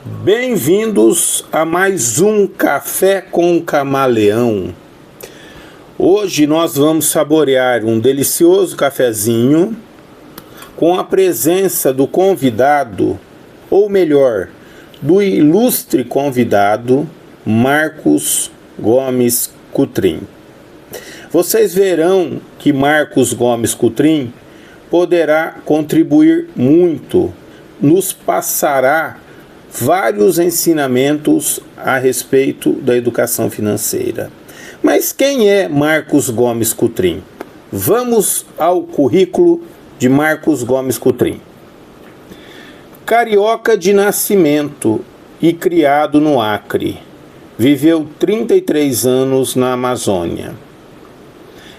Bem-vindos a mais um Café com Camaleão. Hoje nós vamos saborear um delicioso cafezinho com a presença do convidado, ou melhor, do ilustre convidado Marcos Gomes Cutrim. Vocês verão que Marcos Gomes Cutrim poderá contribuir muito, nos passará vários ensinamentos a respeito da educação financeira. Mas quem é Marcos Gomes Cutrim? Vamos ao currículo de Marcos Gomes Cutrim. Carioca de nascimento e criado no Acre. Viveu 33 anos na Amazônia.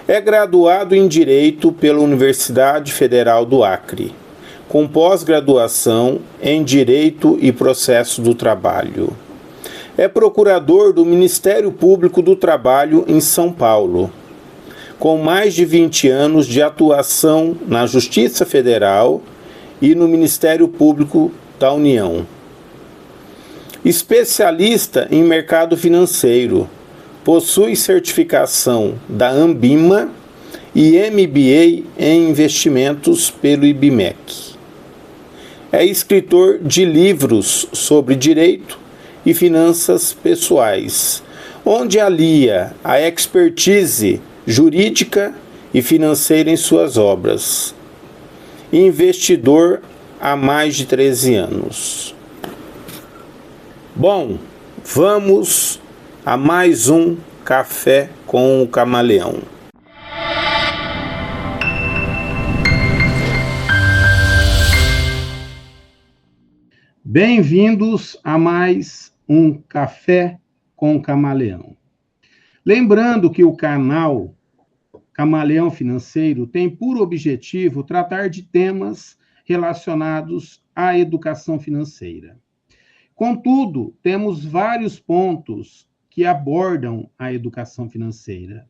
É graduado em Direito pela Universidade Federal do Acre, com pós-graduação em Direito e Processo do Trabalho. É procurador do Ministério Público do Trabalho em São Paulo, com mais de 20 anos de atuação na Justiça Federal e no Ministério Público da União. Especialista em mercado financeiro, possui certificação da Ambima e MBA em investimentos pelo IBMEC. É escritor de livros sobre direito e finanças pessoais, onde alia a expertise jurídica e financeira em suas obras. Investidor há mais de 13 anos. Bom, vamos a mais um Café com o Camaleão. Bem-vindos a mais um Café com o Camaleão. Lembrando que o canal Camaleão Financeiro tem por objetivo tratar de temas relacionados à educação financeira. Contudo, temos vários pontos que abordam a educação financeira.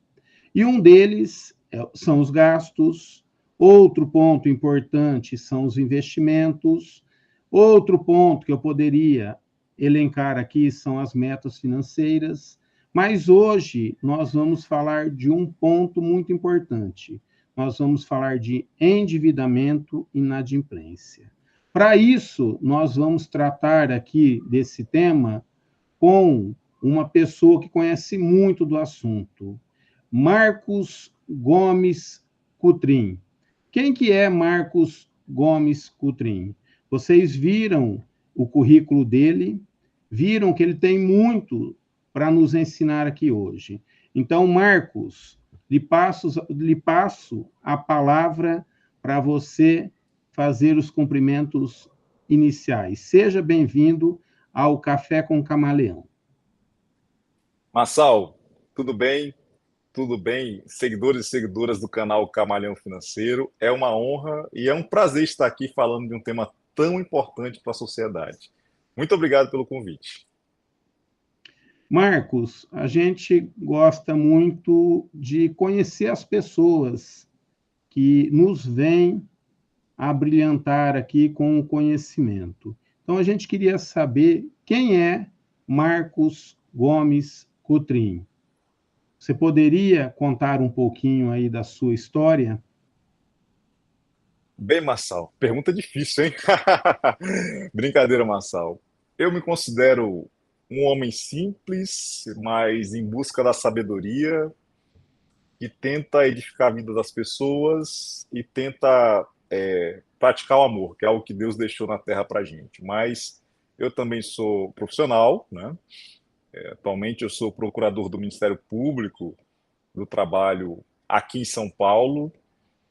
E um deles são os gastos, outro ponto importante são os investimentos, outro ponto que eu poderia elencar aqui são as metas financeiras, mas hoje nós vamos falar de um ponto muito importante. Nós vamos falar de endividamento e inadimplência. Para isso, nós vamos tratar aqui desse tema com uma pessoa que conhece muito do assunto, Marcos Gomes Cutrim. Quem que é Marcos Gomes Cutrim? Vocês viram o currículo dele, viram que ele tem muito para nos ensinar aqui hoje. Então, Marcos, lhe passo a palavra para você fazer os cumprimentos iniciais. Seja bem-vindo ao Café com Camaleão. Marçal, tudo bem? Tudo bem? Seguidores e seguidoras do canal Camaleão Financeiro, é uma honra e é um prazer estar aqui falando de um tema tão importante para a sociedade. Muito obrigado pelo convite. Marcos, a gente gosta muito de conhecer as pessoas que nos vêm a brilhantar aqui com o conhecimento. Então, a gente queria saber quem é Marcos Gomes Cutrim. Você poderia contar um pouquinho aí da sua história? Bem, Marçal, pergunta difícil, hein? Brincadeira, Marçal. Eu me considero um homem simples, mas em busca da sabedoria, que tenta edificar a vida das pessoas e tenta praticar o amor, que é algo que Deus deixou na terra para a gente. Mas eu também sou profissional, né? Atualmente eu sou procurador do Ministério Público do Trabalho aqui em São Paulo.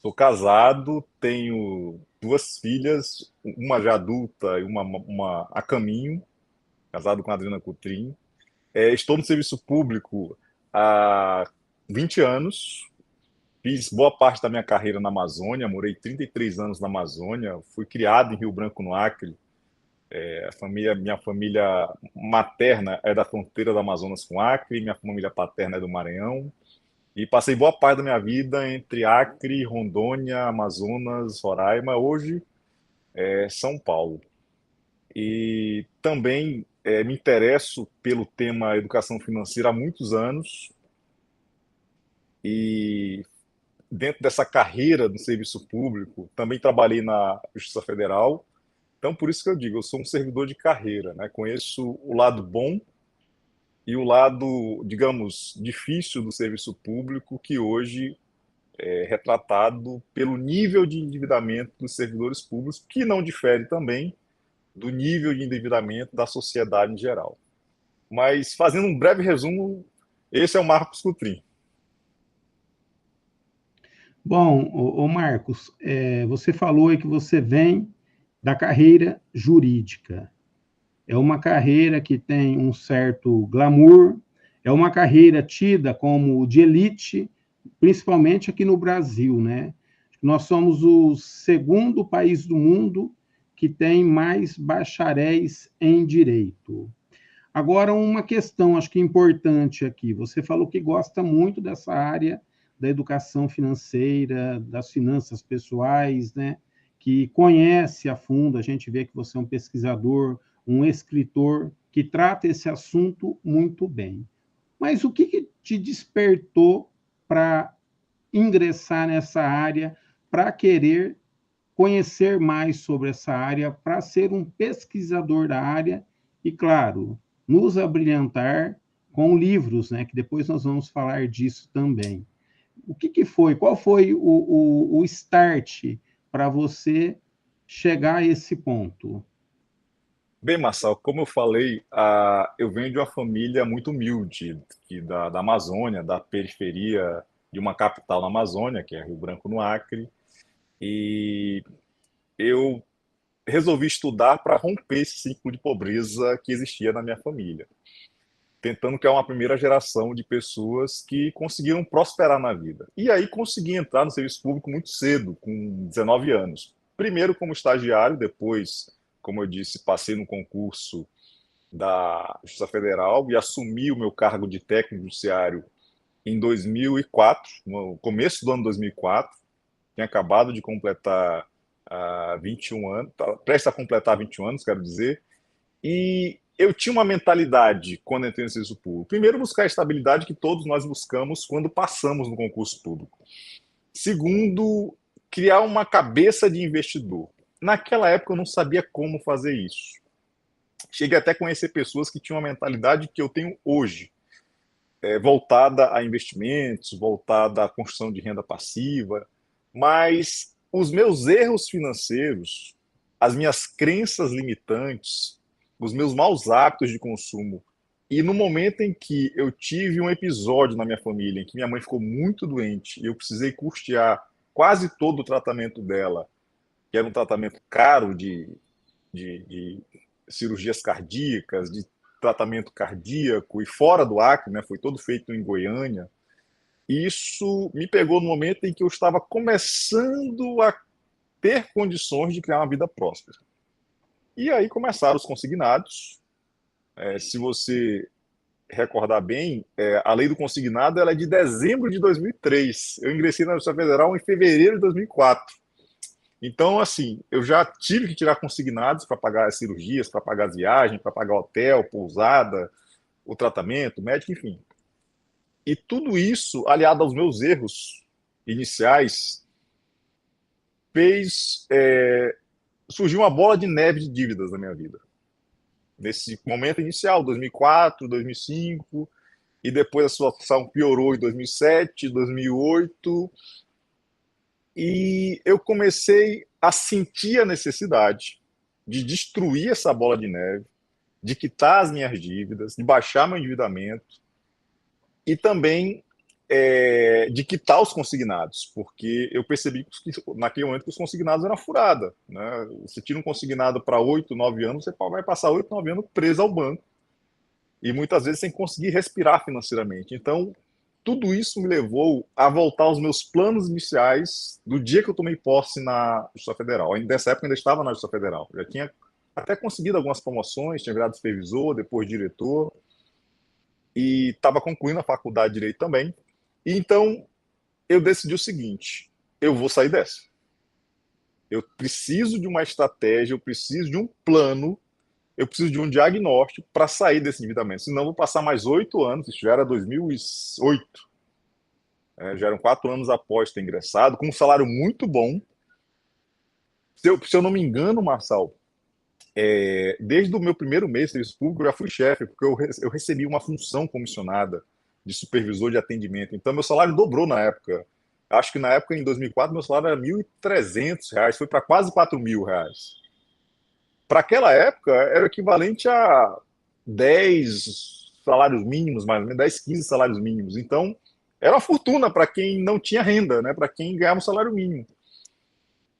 Sou casado, tenho 2 filhas, uma já adulta e uma a caminho, casado com a Adriana Cutrim. Estou no serviço público há 20 anos, fiz boa parte da minha carreira na Amazônia, morei 33 anos na Amazônia, fui criado em Rio Branco, no Acre. Minha família materna é da fronteira do Amazonas com Acre, minha família paterna é do Maranhão. E passei boa parte da minha vida entre Acre, Rondônia, Amazonas, Roraima, hoje São Paulo. e também me interesso pelo tema educação financeira há muitos anos, e dentro dessa carreira no serviço público, também trabalhei na Justiça Federal. Então, por isso que eu digo, eu sou um servidor de carreira, né? Conheço o lado bom e o lado, digamos, difícil do serviço público, que hoje é retratado pelo nível de endividamento dos servidores públicos, que não difere também do nível de endividamento da sociedade em geral. Mas, fazendo um breve resumo, esse é o Marcos Cutrim. Bom, ô Marcos, você falou aí que você vem da carreira jurídica. É uma carreira que tem um certo glamour, é uma carreira tida como de elite, principalmente aqui no Brasil, né? Nós somos o segundo país do mundo que tem mais bacharéis em direito. Agora, uma questão, acho que importante aqui. Você falou que gosta muito dessa área da educação financeira, das finanças pessoais, né? Que conhece a fundo, a gente vê que você é um pesquisador, um escritor que trata esse assunto muito bem. Mas o que te despertou para ingressar nessa área, para querer conhecer mais sobre essa área, para ser um pesquisador da área e, claro, nos abrilhantar com livros, né, que depois nós vamos falar disso também. O que foi? Qual foi o start para você chegar a esse ponto? Bem, Marçal, como eu falei, eu venho de uma família muito humilde, da Amazônia, da periferia de uma capital na Amazônia, que é Rio Branco, no Acre, e eu resolvi estudar para romper esse ciclo de pobreza que existia na minha família, tentando criar uma primeira geração de pessoas que conseguiram prosperar na vida. E aí consegui entrar no serviço público muito cedo, com 19 anos. Primeiro como estagiário, depois, como eu disse, passei no concurso da Justiça Federal e assumi o meu cargo de técnico judiciário em 2004, no começo do ano 2004. Tinha acabado de completar 21 anos, prestes a completar 21 anos, quero dizer, e eu tinha uma mentalidade quando entrei no serviço público. Primeiro, buscar a estabilidade que todos nós buscamos quando passamos no concurso público. Segundo, criar uma cabeça de investidor. Naquela época eu não sabia como fazer isso. Cheguei até a conhecer pessoas que tinham uma mentalidade que eu tenho hoje, voltada a investimentos, voltada à construção de renda passiva, mas os meus erros financeiros, as minhas crenças limitantes, os meus maus hábitos de consumo, e no momento em que eu tive um episódio na minha família em que minha mãe ficou muito doente e eu precisei custear quase todo o tratamento dela, que era um tratamento caro de cirurgias cardíacas, de tratamento cardíaco e fora do Acre, né, foi todo feito em Goiânia. Isso me pegou no momento em que eu estava começando a ter condições de criar uma vida próspera. E aí começaram os consignados. Se você recordar bem, a lei do consignado ela é de dezembro de 2003. Eu ingressei na Justiça Federal em fevereiro de 2004. Então, assim, eu já tive que tirar consignados para pagar as cirurgias, para pagar as viagens, para pagar hotel, pousada, o tratamento, médico, enfim. E tudo isso, aliado aos meus erros iniciais, fez surgir uma bola de neve de dívidas na minha vida. Nesse momento inicial, 2004, 2005, e depois a situação piorou em 2007, 2008, e eu comecei a sentir a necessidade de destruir essa bola de neve, de quitar as minhas dívidas, de baixar meu endividamento e também de quitar os consignados, porque eu percebi que naquele momento que os consignados eram furada. Né? Você tira um consignado para 8, 9 anos, você vai passar 8, 9 anos preso ao banco e muitas vezes sem conseguir respirar financeiramente. Então, tudo isso me levou a voltar aos meus planos iniciais do dia que eu tomei posse na Justiça Federal. Nessa época eu ainda estava na Justiça Federal. Eu já tinha até conseguido algumas promoções, tinha virado supervisor, depois diretor, e estava concluindo a faculdade de Direito também. E então eu decidi o seguinte: eu vou sair dessa. Eu preciso de uma estratégia, eu preciso de um plano eu preciso de um diagnóstico para sair desse endividamento, senão eu vou passar mais 8 anos, isso já era 2008, já eram 4 anos após ter ingressado, com um salário muito bom. Se eu não me engano, Marçal, desde o meu primeiro mês de serviço público, eu já fui chefe, porque eu recebi uma função comissionada de supervisor de atendimento. Então, meu salário dobrou na época. Acho que na época, em 2004, meu salário era R$ 1.300, foi para quase R$ 4.000. Para aquela época, era o equivalente a 10 salários mínimos, mais ou menos, 10, 15 salários mínimos. Então, era uma fortuna para quem não tinha renda, né? Para quem ganhava um salário mínimo.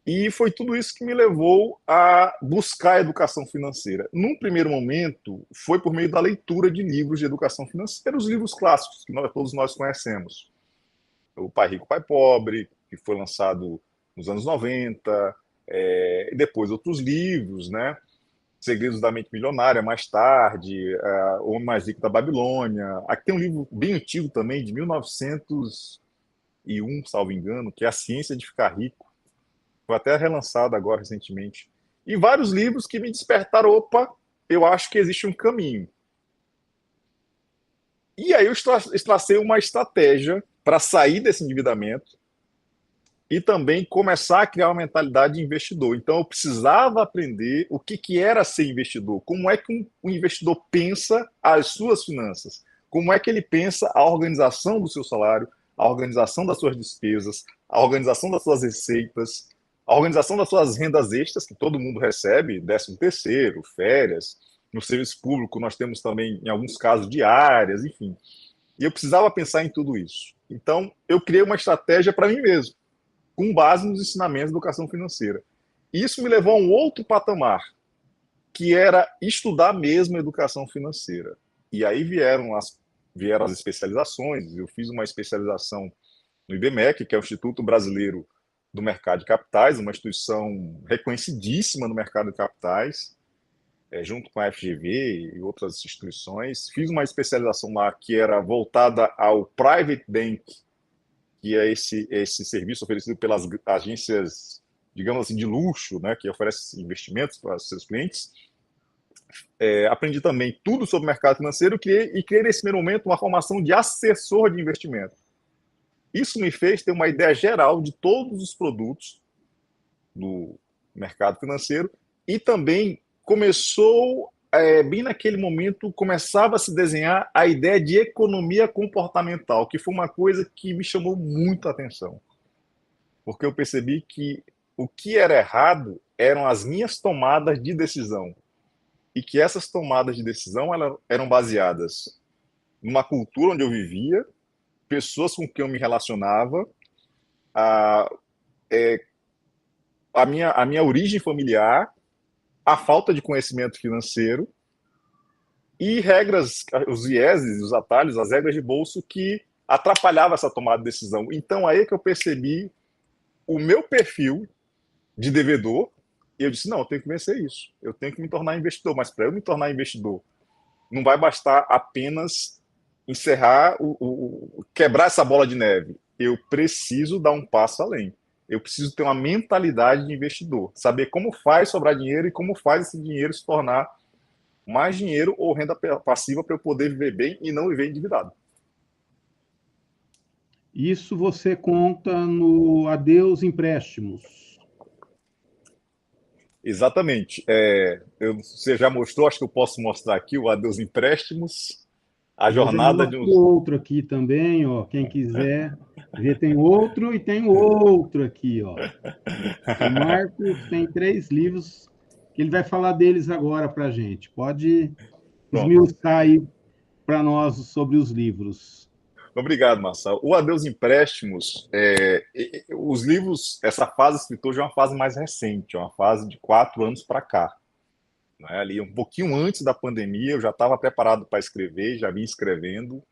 E foi tudo isso que me levou a buscar a educação financeira. Num primeiro momento, foi por meio da leitura de livros de educação financeira, os livros clássicos que todos nós conhecemos. O Pai Rico, Pai Pobre, que foi lançado nos anos 90, e depois outros livros, né? Segredos da Mente Milionária, mais tarde, O Homem Mais Rico da Babilônia. Aqui tem um livro bem antigo também, de 1901, salvo engano, que é A Ciência de Ficar Rico. Foi até relançado agora recentemente. E vários livros que me despertaram, opa, eu acho que existe um caminho. E aí eu tracei uma estratégia para sair desse endividamento e também começar a criar uma mentalidade de investidor. Então eu precisava aprender o que era ser investidor, como é que um investidor pensa as suas finanças, como é que ele pensa a organização do seu salário, a organização das suas despesas, a organização das suas receitas, a organização das suas rendas extras, que todo mundo recebe, 13º, férias. No serviço público nós temos também, em alguns casos, diárias, enfim. E eu precisava pensar em tudo isso. Então, eu criei uma estratégia para mim mesmo, com base nos ensinamentos de educação financeira. Isso me levou a um outro patamar, que era estudar mesmo a educação financeira. E aí vieram as especializações. Eu fiz uma especialização no IBMEC, que é o Instituto Brasileiro do Mercado de Capitais, uma instituição reconhecidíssima no mercado de capitais, junto com a FGV e outras instituições. Fiz uma especialização lá que era voltada ao Private Bank, que é esse serviço oferecido pelas agências, digamos assim, de luxo, né, que oferecem investimentos para seus clientes. Aprendi também tudo sobre o mercado financeiro e criei nesse primeiro momento uma formação de assessor de investimento. Isso me fez ter uma ideia geral de todos os produtos do mercado financeiro e também começou, bem naquele momento, começava a se desenhar a ideia de economia comportamental, que foi uma coisa que me chamou muito a atenção, porque eu percebi que o que era errado eram as minhas tomadas de decisão e que essas tomadas de decisão eram baseadas numa cultura onde eu vivia, pessoas com quem eu me relacionava, a, a minha origem familiar, a falta de conhecimento financeiro e regras, os vieses, os atalhos, as regras de bolso que atrapalhavam essa tomada de decisão. Então, aí é que eu percebi o meu perfil de devedor e eu disse, não, eu tenho que vencer isso. Eu tenho que me tornar investidor. Mas para eu me tornar investidor, não vai bastar apenas encerrar, quebrar essa bola de neve. Eu preciso dar um passo além. Eu preciso ter uma mentalidade de investidor, saber como faz sobrar dinheiro e como faz esse dinheiro se tornar mais dinheiro ou renda passiva para eu poder viver bem e não viver endividado. Isso você conta no Adeus Empréstimos. Exatamente. Você já mostrou, acho que eu posso mostrar aqui o Adeus Empréstimos, a Eu já jornada de mostro outro aqui também, ó. Quem quiser ver, tem outro e tem outro aqui, ó. O Marcos tem 3 livros que ele vai falar deles agora para a gente. Pode Pronto. esmiuçar aí para nós sobre os livros. Obrigado, Marcelo. O Adeus Empréstimos, os livros, essa fase escritor já é uma fase mais recente, é uma fase de 4 anos para cá. Né? Ali, um pouquinho antes da pandemia, eu já estava preparado para escrever, já vinha escrevendo,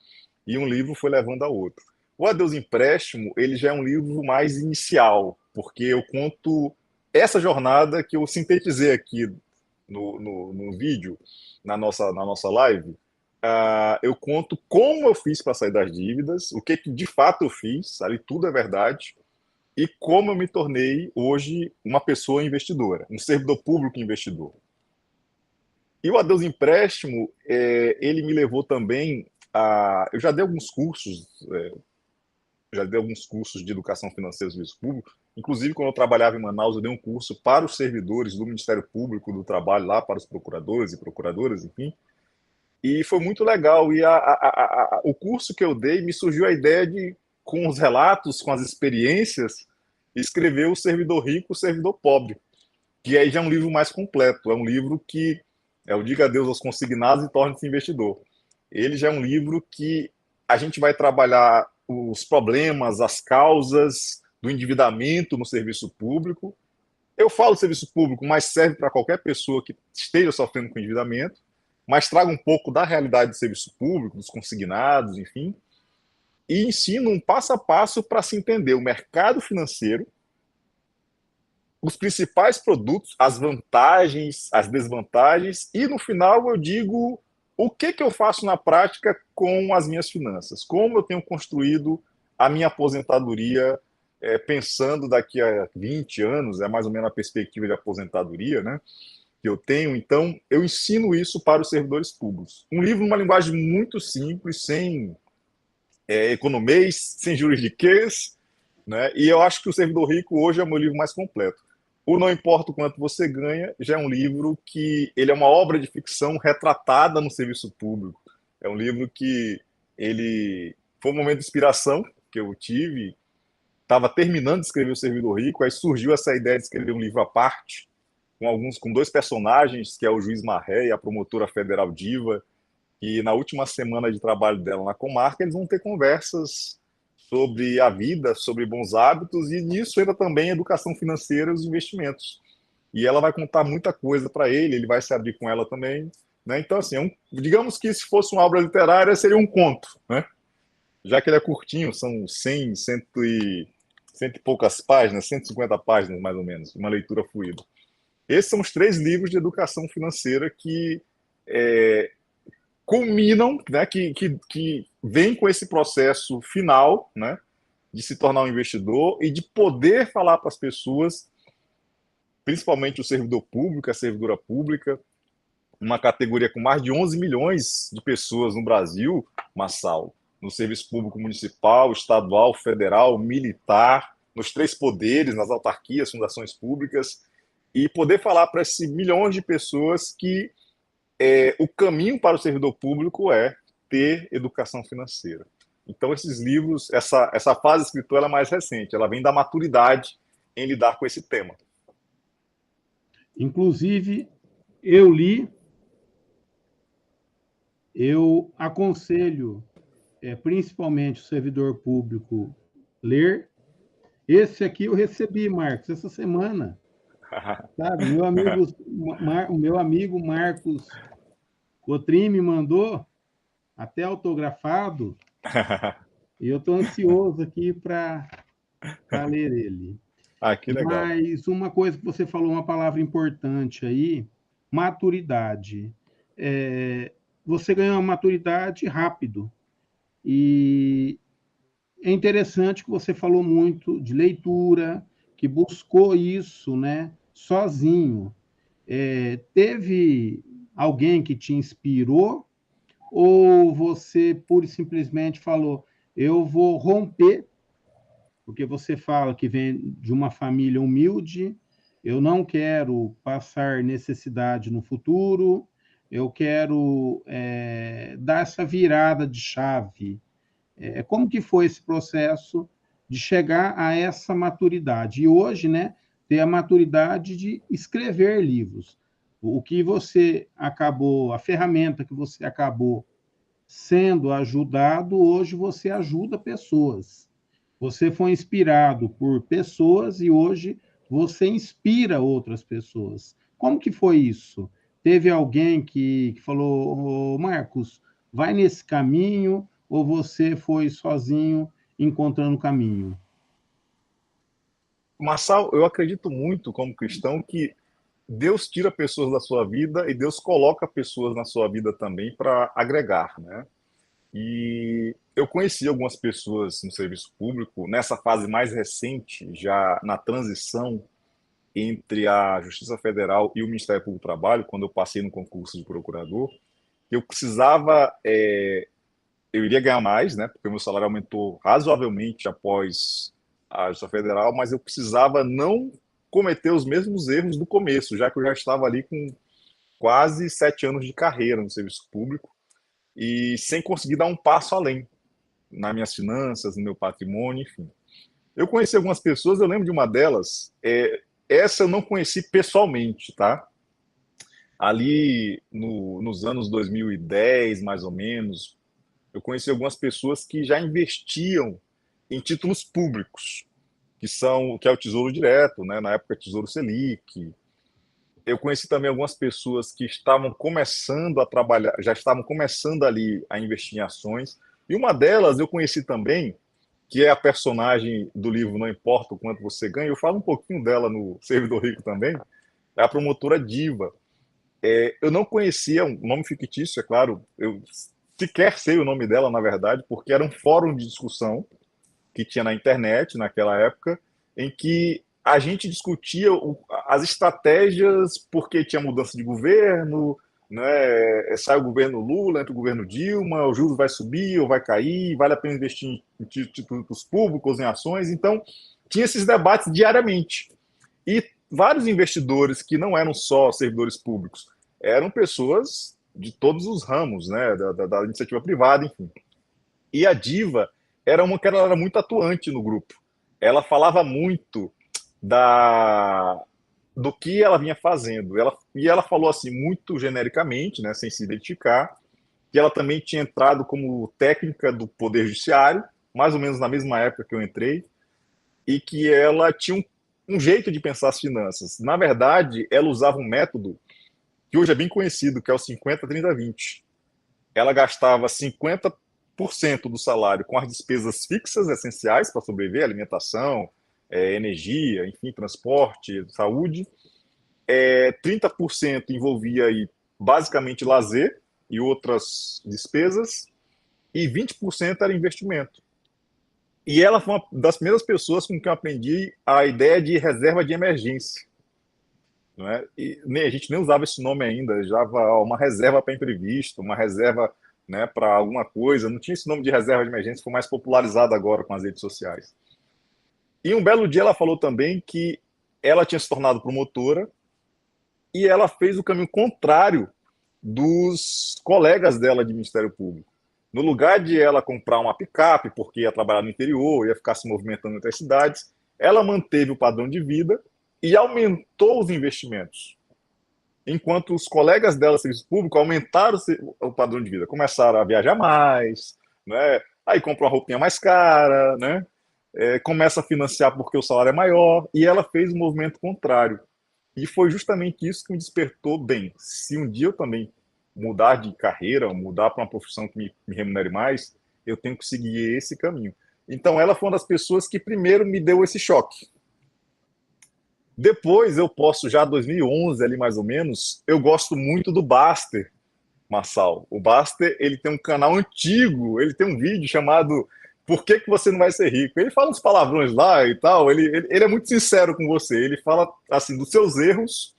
e um livro foi levando a outro. O Adeus Empréstimo, ele já é um livro mais inicial, porque eu conto essa jornada que eu sintetizei aqui no vídeo, na nossa live. Eu conto como eu fiz para sair das dívidas, o que de fato eu fiz, ali tudo é verdade, e como eu me tornei hoje uma pessoa investidora, um servidor público investidor. E o Adeus Empréstimo, ele me levou também a... Eu já dei alguns cursos de educação financeira e serviço público. Inclusive, quando eu trabalhava em Manaus, eu dei um curso para os servidores do Ministério Público do Trabalho, lá para os procuradores e procuradoras, enfim. E foi muito legal. E o curso que eu dei me surgiu a ideia de, com os relatos, com as experiências, escrever o Servidor Rico, o Servidor Pobre, que aí já é um livro mais completo. É um livro que é o Diga Adeus aos Consignados e Torne-se Investidor. Ele já é um livro que a gente vai trabalhar os problemas, as causas do endividamento no serviço público. Eu falo serviço público, mas serve para qualquer pessoa que esteja sofrendo com endividamento, mas traga um pouco da realidade do serviço público, dos consignados, enfim, e ensino um passo a passo para se entender o mercado financeiro, os principais produtos, as vantagens, as desvantagens, e no final eu digo o que eu faço na prática com as minhas finanças, como eu tenho construído a minha aposentadoria, pensando daqui a 20 anos, é mais ou menos a perspectiva de aposentadoria, né, que eu tenho. Então eu ensino isso para os servidores públicos. Um livro numa linguagem muito simples, sem economês, sem juridiquês, né? E eu acho que o Servidor Rico hoje é o meu livro mais completo. O Não Importa o Quanto Você Ganha já é um livro que ele é uma obra de ficção retratada no serviço público. É um livro que ele foi um momento de inspiração que eu tive. Estava terminando de escrever o Servidor Rico, aí surgiu essa ideia de escrever um livro à parte, com dois personagens, que é o juiz Marré e a promotora federal Diva, e na última semana de trabalho dela na comarca, eles vão ter conversas sobre a vida, sobre bons hábitos, e nisso entra também a educação financeira e os investimentos. E ela vai contar muita coisa para ele vai se abrir com ela também. Né? Então, assim, digamos que se fosse uma obra literária, seria um conto, né? Já que ele é curtinho, são 100, cento e poucas páginas, 150 páginas mais ou menos, uma leitura fluida. Esses são os 3 livros de educação financeira que culminam, né, que vem com esse processo final, né, de se tornar um investidor e de poder falar para as pessoas, principalmente o servidor público, a servidora pública, uma categoria com mais de 11 milhões de pessoas no Brasil, Massal, no serviço público municipal, estadual, federal, militar, nos 3 poderes, nas autarquias, fundações públicas, e poder falar para esses milhões de pessoas que o caminho para o servidor público é ter educação financeira. Então, esses livros, essa fase escritora é mais recente, ela vem da maturidade em lidar com esse tema. Inclusive, eu li, eu aconselho, principalmente o servidor público, ler. Esse aqui eu recebi, Marcos, essa semana. Sabe? O meu amigo Marcos Cotrim me mandou, até autografado, e eu estou ansioso aqui para ler ele. Ah, que legal. Mas uma coisa que você falou, uma palavra importante aí, maturidade. Você ganha uma maturidade rápido. E é interessante que você falou muito de leitura, que buscou isso, né, sozinho. Teve alguém que te inspirou ou você pura e simplesmente falou, eu vou romper, porque você fala que vem de uma família humilde, eu não quero passar necessidade no futuro, eu quero dar essa virada de chave. Como que foi esse processo de chegar a essa maturidade? E hoje, né, ter a maturidade de escrever livros. O que você acabou, a ferramenta que você acabou sendo ajudado, hoje você ajuda pessoas. Você foi inspirado por pessoas e hoje você inspira outras pessoas. Como que foi isso? Teve alguém que falou, oh, Marcos, vai nesse caminho, ou você foi sozinho encontrando o caminho? Marçal, eu acredito muito como cristão que Deus tira pessoas da sua vida e Deus coloca pessoas na sua vida também para agregar, né? E eu conheci algumas pessoas no serviço público nessa fase mais recente, já na transição entre a Justiça Federal e o Ministério Público do Trabalho, quando eu passei no concurso de procurador, eu precisava, eu iria ganhar mais, né, porque o meu salário aumentou razoavelmente após a Justiça Federal, mas eu precisava não cometer os mesmos erros do começo, já que eu já estava ali com quase 7 anos de carreira no serviço público e sem conseguir dar um passo além nas minhas finanças, no meu patrimônio, enfim. Eu conheci algumas pessoas, eu lembro de uma delas, essa eu não conheci pessoalmente, tá? Ali nos anos 2010, mais ou menos, eu conheci algumas pessoas que já investiam em títulos públicos, que é o Tesouro Direto, né? Na época Tesouro Selic. Eu conheci também algumas pessoas que estavam começando a trabalhar, já estavam começando ali a investir em ações. E uma delas eu conheci também, que é a personagem do livro Não Importa o Quanto Você Ganha. Eu falo um pouquinho dela no Servidor Rico também. É a promotora Diva. Eu não conhecia um nome fictício, é claro. Eu sequer sei o nome dela, na verdade, porque era um fórum de discussão que tinha na internet naquela época, em que a gente discutia as estratégias, porque tinha mudança de governo, né? Sai o governo Lula, entra o governo Dilma, o juros vai subir ou vai cair, vale a pena investir em títulos públicos, em ações. Então, tinha esses debates diariamente. E vários investidores que não eram só servidores públicos, eram pessoas de todos os ramos, né? Da iniciativa privada, enfim. E a Diva era uma que ela era muito atuante no grupo. Ela falava muito da do que ela vinha fazendo. Ela falou assim muito genericamente, né, sem se identificar, que ela também tinha entrado como técnica do Poder Judiciário, mais ou menos na mesma época que eu entrei, e que ela tinha um jeito de pensar as finanças. Na verdade, ela usava um método que hoje é bem conhecido, que é o 50-30-20. Ela gastava 50% do salário com as despesas fixas essenciais para sobreviver, alimentação, energia, enfim, transporte, saúde. 30% envolvia aí, basicamente lazer e outras despesas, e 20% era investimento. E ela foi uma das primeiras pessoas com quem eu aprendi a ideia de reserva de emergência. Não é? E a gente nem usava esse nome ainda, já uma reserva para imprevisto, uma reserva, né, para alguma coisa. Não tinha esse nome de reserva de emergência, foi mais popularizado agora com as redes sociais. E um belo dia ela falou também que ela tinha se tornado promotora e ela fez o caminho contrário dos colegas dela de Ministério Público. No lugar de ela comprar uma picape, porque ia trabalhar no interior, ia ficar se movimentando entre as cidades, ela manteve o padrão de vida e aumentou os investimentos. Enquanto os colegas dela, serviço público, aumentaram o padrão de vida, começaram a viajar mais, né? Aí compra uma roupinha mais cara, né? Começa a financiar porque o salário é maior, e ela fez o movimento contrário. E foi justamente isso que me despertou bem. Se um dia eu também mudar de carreira, mudar para uma profissão que me remunere mais, eu tenho que seguir esse caminho. Então, ela foi uma das pessoas que primeiro me deu esse choque. Depois, eu posso, já 2011, ali mais ou menos, eu gosto muito do Baster, Marçal. O Baster, ele tem um canal antigo, ele tem um vídeo chamado Por que você não vai ser rico? Ele fala uns palavrões lá e tal, ele é muito sincero com você, ele fala, assim, dos seus erros.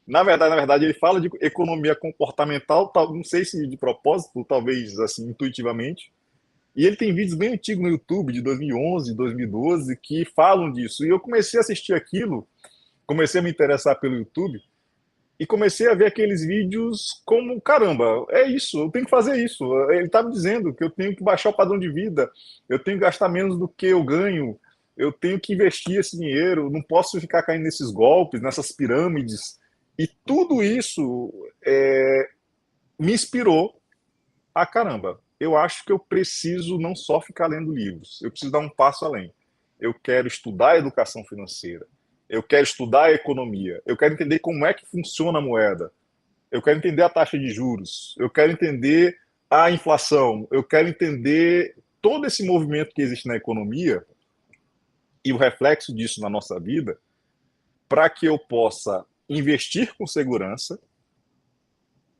Na verdade, ele fala de economia comportamental, não sei se de propósito, talvez assim, intuitivamente. E ele tem vídeos bem antigos no YouTube, de 2011, 2012, que falam disso. E eu comecei a assistir aquilo, comecei a me interessar pelo YouTube, e comecei a ver aqueles vídeos como, caramba, é isso, eu tenho que fazer isso. Ele está me dizendo que eu tenho que baixar o padrão de vida, eu tenho que gastar menos do que eu ganho, eu tenho que investir esse dinheiro, não posso ficar caindo nesses golpes, nessas pirâmides. E tudo isso me inspirou a caramba. Eu acho que eu preciso não só ficar lendo livros, eu preciso dar um passo além. Eu quero estudar a educação financeira, eu quero estudar a economia, eu quero entender como é que funciona a moeda, eu quero entender a taxa de juros, eu quero entender a inflação, eu quero entender todo esse movimento que existe na economia e o reflexo disso na nossa vida, para que eu possa investir com segurança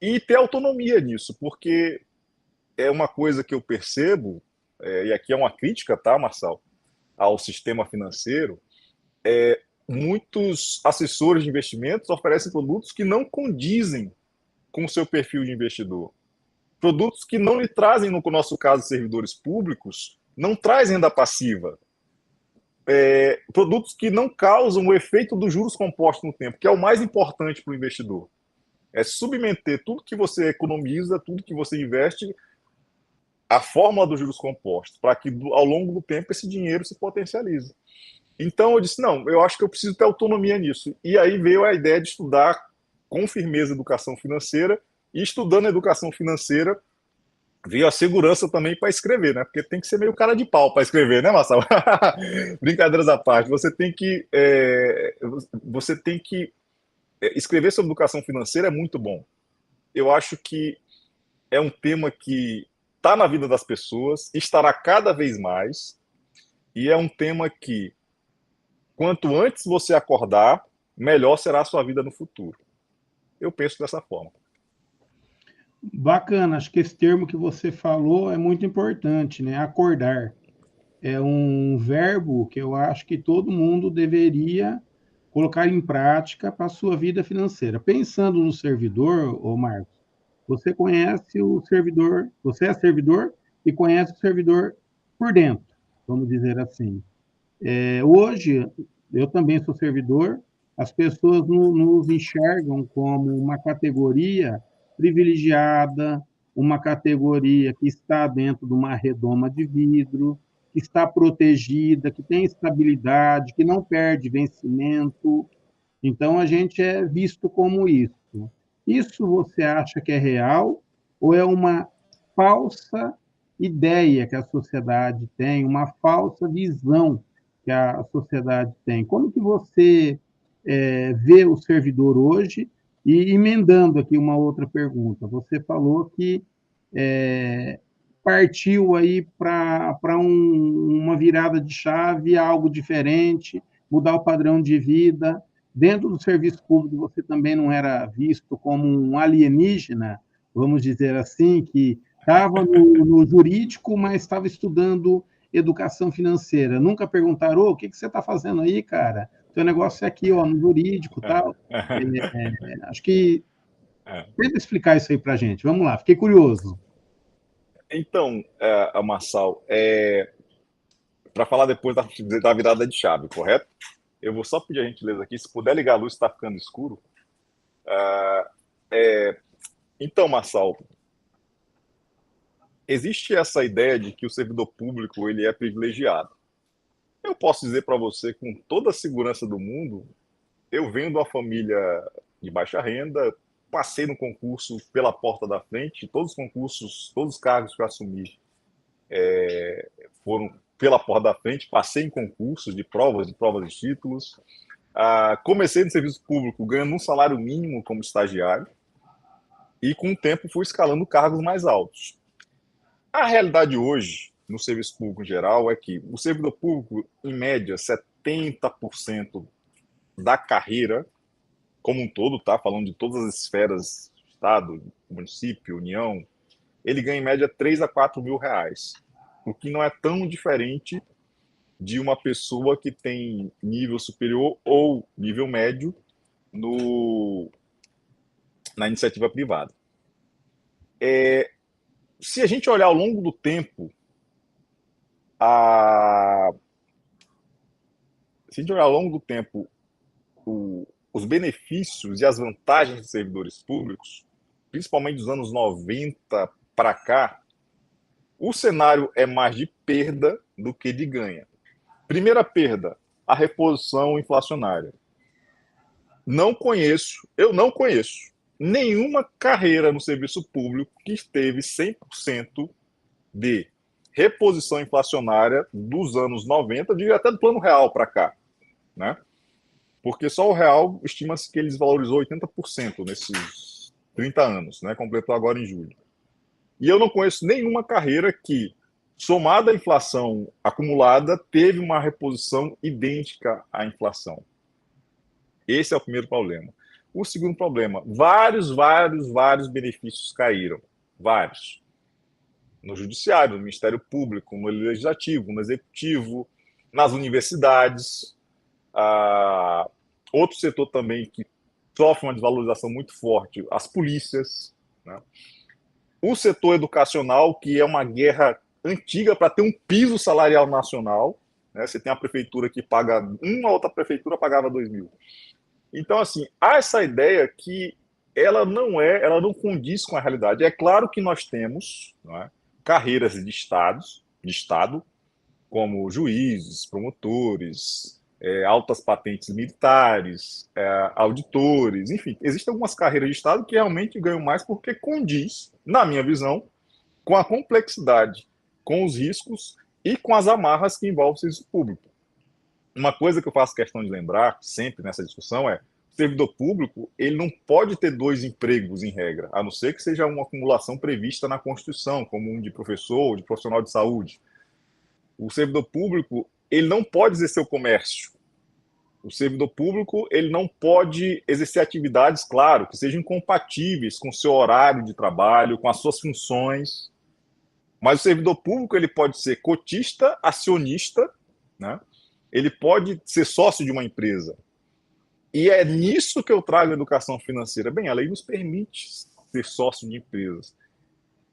e ter autonomia nisso, porque é uma coisa que eu percebo, e aqui é uma crítica, tá, Marçal, ao sistema financeiro, muitos assessores de investimentos oferecem produtos que não condizem com o seu perfil de investidor. Produtos que não lhe trazem, no nosso caso, servidores públicos, não trazem renda passiva. Produtos que não causam o efeito dos juros compostos no tempo, que é o mais importante para o investidor. É submeter tudo que você economiza, tudo que você investe, à fórmula dos juros compostos, para que ao longo do tempo esse dinheiro se potencialize. Então eu disse, não, eu acho que eu preciso ter autonomia nisso. E aí veio a ideia de estudar com firmeza educação financeira, e estudando educação financeira, veio a segurança também para escrever, né? Porque tem que ser meio cara de pau para escrever, né, Marcelo? Brincadeiras à parte. Você tem que escrever sobre educação financeira é muito bom. Eu acho que é um tema que está na vida das pessoas, estará cada vez mais, e é um tema que, quanto antes você acordar, melhor será a sua vida no futuro. Eu penso dessa forma. Bacana, acho que esse termo que você falou é muito importante, né? Acordar. É um verbo que eu acho que todo mundo deveria colocar em prática para a sua vida financeira. Pensando no servidor, ô Marcos, você conhece o servidor, você é servidor e conhece o servidor por dentro, vamos dizer assim. Hoje, eu também sou servidor, as pessoas nos enxergam como uma categoria privilegiada, uma categoria que está dentro de uma redoma de vidro, que está protegida, que tem estabilidade, que não perde vencimento. Então, a gente é visto como isso. Isso você acha que é real ou é uma falsa ideia que a sociedade tem, uma falsa visão que a sociedade tem? Como que você vê o servidor hoje? E emendando aqui uma outra pergunta, você falou que partiu aí para uma virada de chave, algo diferente, mudar o padrão de vida. Dentro do serviço público, você também não era visto como um alienígena, vamos dizer assim, que estava no jurídico, mas estava estudando educação financeira. Nunca perguntaram, o que você está fazendo aí, cara? Seu negócio é aqui, ó, no jurídico, tal. Acho que tenta explicar isso aí para a gente. Vamos lá, fiquei curioso. Então, Marçal, para falar depois da virada de chave, correto? Eu vou só pedir a gentileza aqui, se puder ligar a luz, está ficando escuro. Então, Marçal, existe essa ideia de que o servidor público ele é privilegiado. Eu posso dizer para você com toda a segurança do mundo, eu venho de uma família de baixa renda, passei no concurso pela porta da frente, todos os concursos, todos os cargos que eu assumi foram pela porta da frente, passei em concursos de provas de títulos, comecei no serviço público ganhando um salário mínimo como estagiário e com o tempo fui escalando cargos mais altos. A realidade hoje, no serviço público em geral, é que o servidor público, em média, 70% da carreira, como um todo, tá? Falando de todas as esferas, Estado, município, União, ele ganha em média 3 a 4 mil reais. O que não é tão diferente de uma pessoa que tem nível superior ou nível médio na iniciativa privada. Se a gente olhar ao longo do tempo, se a gente olhar ao longo do tempo os benefícios e as vantagens dos servidores públicos, principalmente dos anos 90 para cá, o cenário é mais de perda do que de ganha. Primeira perda, a reposição inflacionária. Eu não conheço nenhuma carreira no serviço público que esteve 100% de reposição inflacionária dos anos 90, diria até do Plano Real para cá, né? Porque só o real estima-se que ele desvalorizou 80% nesses 30 anos, né? Completou agora em julho. E eu não conheço nenhuma carreira que, somada à inflação acumulada, teve uma reposição idêntica à inflação. Esse é o primeiro problema. O segundo problema, vários benefícios caíram. Vários. No judiciário, no Ministério Público, no legislativo, no executivo, nas universidades. Outro setor também que sofre uma desvalorização muito forte, as polícias, né? O setor educacional, que é uma guerra antiga para ter um piso salarial nacional, né? Você tem a prefeitura que paga, uma outra prefeitura pagava 2 mil. Então, assim, há essa ideia que ela não condiz com a realidade. É claro que nós temos, não é, carreiras de Estado, como juízes, promotores, altas patentes militares, auditores, enfim, existem algumas carreiras de Estado que realmente ganham mais porque condiz, na minha visão, com a complexidade, com os riscos e com as amarras que envolvem o serviço público. Uma coisa que eu faço questão de lembrar sempre nessa discussão é: o servidor público ele não pode ter 2 empregos em regra, a não ser que seja uma acumulação prevista na Constituição, como um de professor ou de profissional de saúde. O servidor público ele não pode exercer o comércio. O servidor público ele não pode exercer atividades, claro, que sejam incompatíveis com o seu horário de trabalho, com as suas funções. Mas o servidor público ele pode ser cotista, acionista, né? Ele pode ser sócio de uma empresa. E é nisso que eu trago a educação financeira. Bem, a lei nos permite ser sócio de empresas.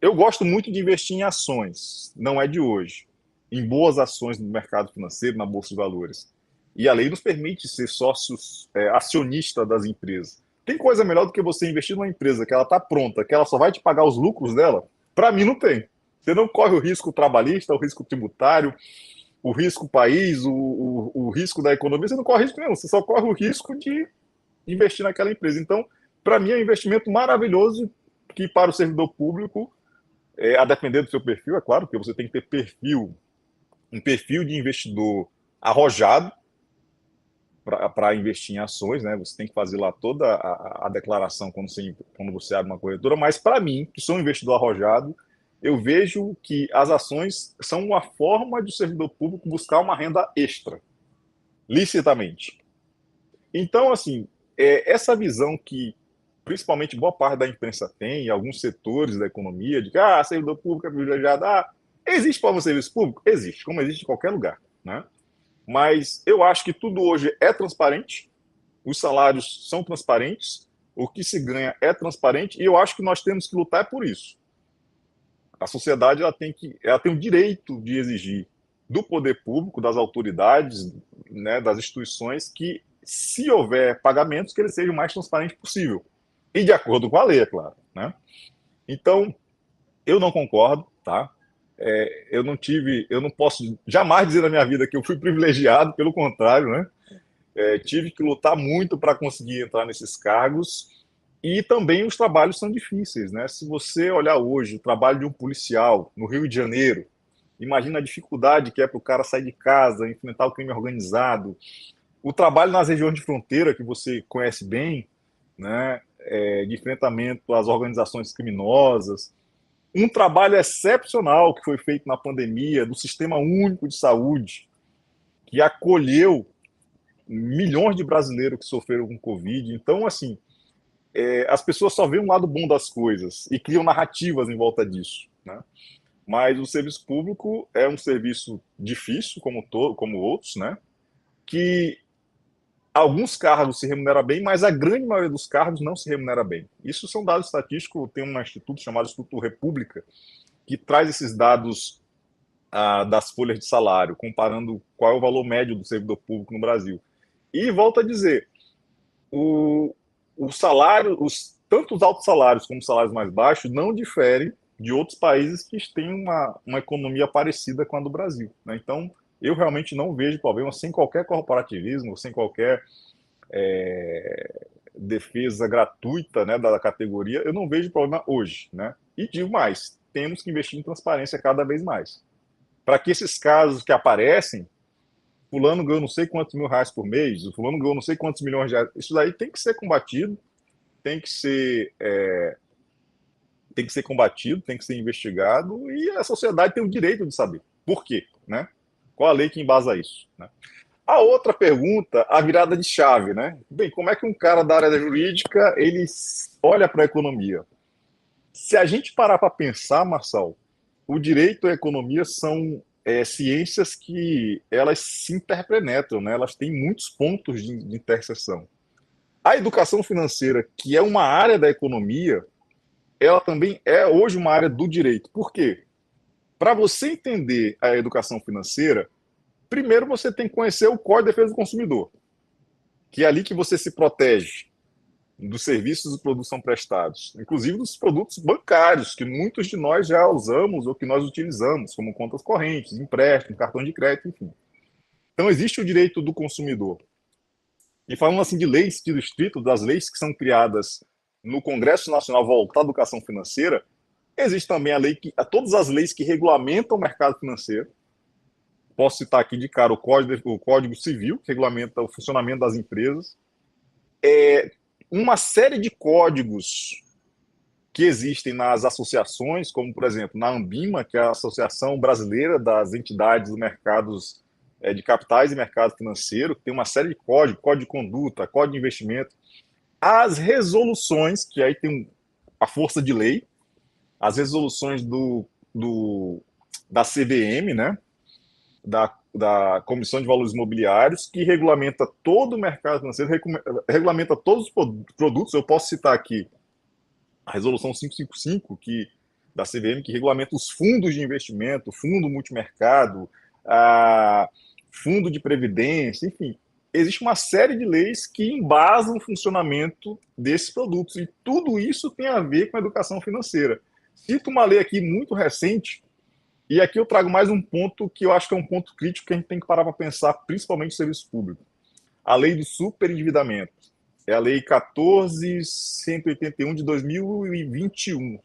Eu gosto muito de investir em ações, não é de hoje, em boas ações no mercado financeiro, na Bolsa de Valores. E a lei nos permite ser sócios acionistas das empresas. Tem coisa melhor do que você investir numa empresa que ela está pronta, que ela só vai te pagar os lucros dela? Para mim, não tem. Você não corre o risco trabalhista, o risco tributário, o risco país, o risco da economia, você não corre risco nenhum, você só corre o risco de investir naquela empresa. Então, para mim, é um investimento maravilhoso que para o servidor público, a depender do seu perfil, é claro, porque você tem que ter um perfil de investidor arrojado para investir em ações, né? Você tem que fazer lá toda a declaração quando você abre uma corretora, mas para mim, que sou um investidor arrojado, eu vejo que as ações são uma forma de o servidor público buscar uma renda extra, licitamente. Então, assim, essa visão que principalmente boa parte da imprensa tem, alguns setores da economia, de que servidor público é privilegiado, existe para você serviço público? Existe, como existe em qualquer lugar, né? Mas eu acho que tudo hoje é transparente, os salários são transparentes, o que se ganha é transparente, e eu acho que nós temos que lutar por isso. A sociedade ela tem o direito de exigir do poder público, das autoridades, né, das instituições, que, se houver pagamentos, que eles sejam o mais transparente possível. E de acordo com a lei, é claro, né? Então, eu não concordo, tá? Eu não posso jamais dizer na minha vida que eu fui privilegiado, pelo contrário, né? Tive que lutar muito para conseguir entrar nesses cargos. E também os trabalhos são difíceis, né? Se você olhar hoje o trabalho de um policial no Rio de Janeiro, imagina a dificuldade que é para o cara sair de casa, enfrentar o crime organizado. O trabalho nas regiões de fronteira, que você conhece bem, né? De enfrentamento às organizações criminosas. Um trabalho excepcional que foi feito na pandemia, do Sistema Único de Saúde, que acolheu milhões de brasileiros que sofreram com Covid. Então, assim, as pessoas só veem um lado bom das coisas e criam narrativas em volta disso, né? Mas o serviço público é um serviço difícil, como outros, né? Que alguns cargos se remuneram bem, mas a grande maioria dos cargos não se remunera bem. Isso são dados estatísticos, tem um instituto chamado Instituto República, que traz esses dados das folhas de salário, comparando qual é o valor médio do servidor público no Brasil. E volto a dizer, o salário, tanto os altos salários como os salários mais baixos não diferem de outros países que têm uma economia parecida com a do Brasil, né? Então, eu realmente não vejo problema, sem qualquer corporativismo, sem qualquer defesa gratuita, né, da categoria, eu não vejo problema hoje, né? E digo mais, temos que investir em transparência cada vez mais. Para que esses casos que aparecem, fulano ganhou não sei quantos mil reais por mês, o fulano ganhou não sei quantos milhões de reais, isso daí tem que ser combatido, tem que ser combatido, tem que ser investigado, e a sociedade tem o direito de saber. Por quê? Né? Qual a lei que embasa isso? Né? A outra pergunta, a virada de chave, né? Bem, como é que um cara da área jurídica, ele olha para a economia? Se a gente parar para pensar, Marçal, o direito e a economia são ciências que elas se interpenetram, né? Elas têm muitos pontos de interseção. A educação financeira, que é uma área da economia, ela também é hoje uma área do direito. Por quê? Para você entender a educação financeira, primeiro você tem que conhecer o Código de Defesa do Consumidor, que é ali que você se protege dos serviços e produtos que são prestados, inclusive dos produtos bancários, que muitos de nós já usamos ou que nós utilizamos, como contas correntes, empréstimo, cartão de crédito, enfim. Então, existe o direito do consumidor. E falando assim de leis, de distrito, das leis que são criadas no Congresso Nacional voltado à educação financeira, existe também todas as leis que regulamentam o mercado financeiro. Posso citar aqui de cara o Código Civil, que regulamenta o funcionamento das empresas. Uma série de códigos que existem nas associações, como, por exemplo, na Ambima, que é a Associação Brasileira das Entidades dos Mercados de Capitais e Mercado Financeiro, que tem uma série de códigos, código de conduta, código de investimento. As resoluções, que aí tem a força de lei, as resoluções da CVM, né? Da Comissão de Valores Imobiliários, que regulamenta todo o mercado financeiro, regulamenta todos os produtos. Eu posso citar aqui a Resolução 555, da CVM, que regulamenta os fundos de investimento, fundo multimercado, fundo de previdência, enfim. Existe uma série de leis que embasam o funcionamento desses produtos, e tudo isso tem a ver com a educação financeira. Cito uma lei aqui muito recente, e aqui eu trago mais um ponto que eu acho que é um ponto crítico que a gente tem que parar para pensar, principalmente no serviço público. A lei do superendividamento. É a lei 14.181 de 2021,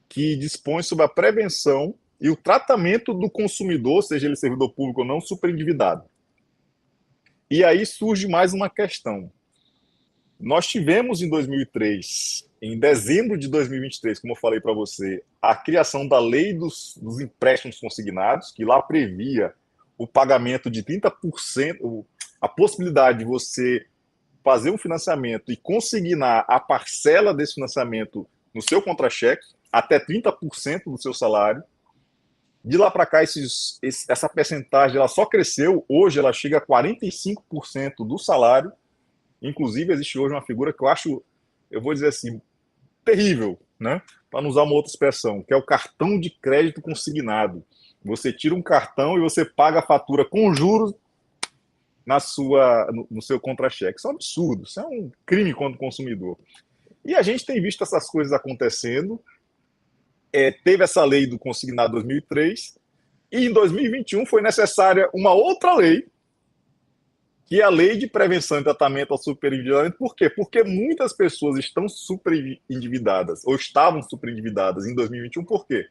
que dispõe sobre a prevenção e o tratamento do consumidor, seja ele servidor público ou não, superendividado. E aí surge mais uma questão. Nós tivemos em 2003, em dezembro de 2023, como eu falei para você, a criação da lei dos empréstimos consignados, que lá previa o pagamento de 30%, a possibilidade de você fazer um financiamento e consignar a parcela desse financiamento no seu contra-cheque, até 30% do seu salário. De lá para cá, essa percentagem ela só cresceu, hoje ela chega a 45% do salário. Inclusive, existe hoje uma figura que eu vou dizer assim, terrível, né? Para não usar uma outra expressão, que é o cartão de crédito consignado. Você tira um cartão e você paga a fatura com juros no seu contra-cheque. Isso é um absurdo, isso é um crime contra o consumidor. E a gente tem visto essas coisas acontecendo. Teve essa lei do consignado 2003, e em 2021 foi necessária uma outra lei, que é a Lei de Prevenção e Tratamento ao Superendividamento. Por quê? Porque muitas pessoas estão superendividadas, ou estavam superendividadas em 2021. Por quê?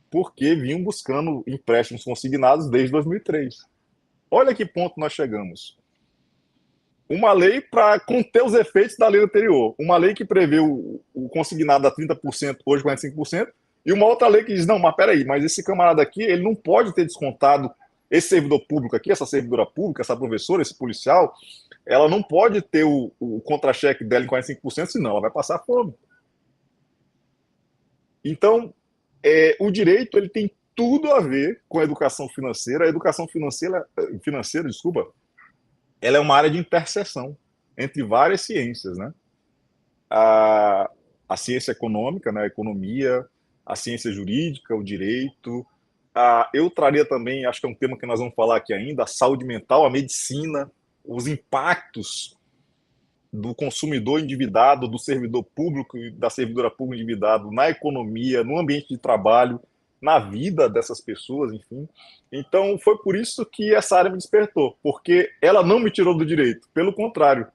Porque vinham buscando empréstimos consignados desde 2003. Olha que ponto nós chegamos. Uma lei para conter os efeitos da lei anterior. Uma lei que prevê o consignado a 30%, hoje 45%, e uma outra lei que diz, não, mas peraí, mas esse camarada aqui, ele não pode ter descontado, esse servidor público aqui, essa servidora pública, essa professora, esse policial, ela não pode ter o contra-cheque dela em 45%, senão ela vai passar fome. Então, o direito ele tem tudo a ver com a educação financeira. A educação financeira, desculpa, ela é uma área de interseção entre várias ciências, né? A ciência econômica, né? A economia, a ciência jurídica, o direito. Eu traria também, acho que é um tema que nós vamos falar aqui ainda, a saúde mental, a medicina, os impactos do consumidor endividado, do servidor público e da servidora pública endividado na economia, no ambiente de trabalho, na vida dessas pessoas, enfim. Então, foi por isso que essa área me despertou, porque ela não me tirou do direito, pelo contrário,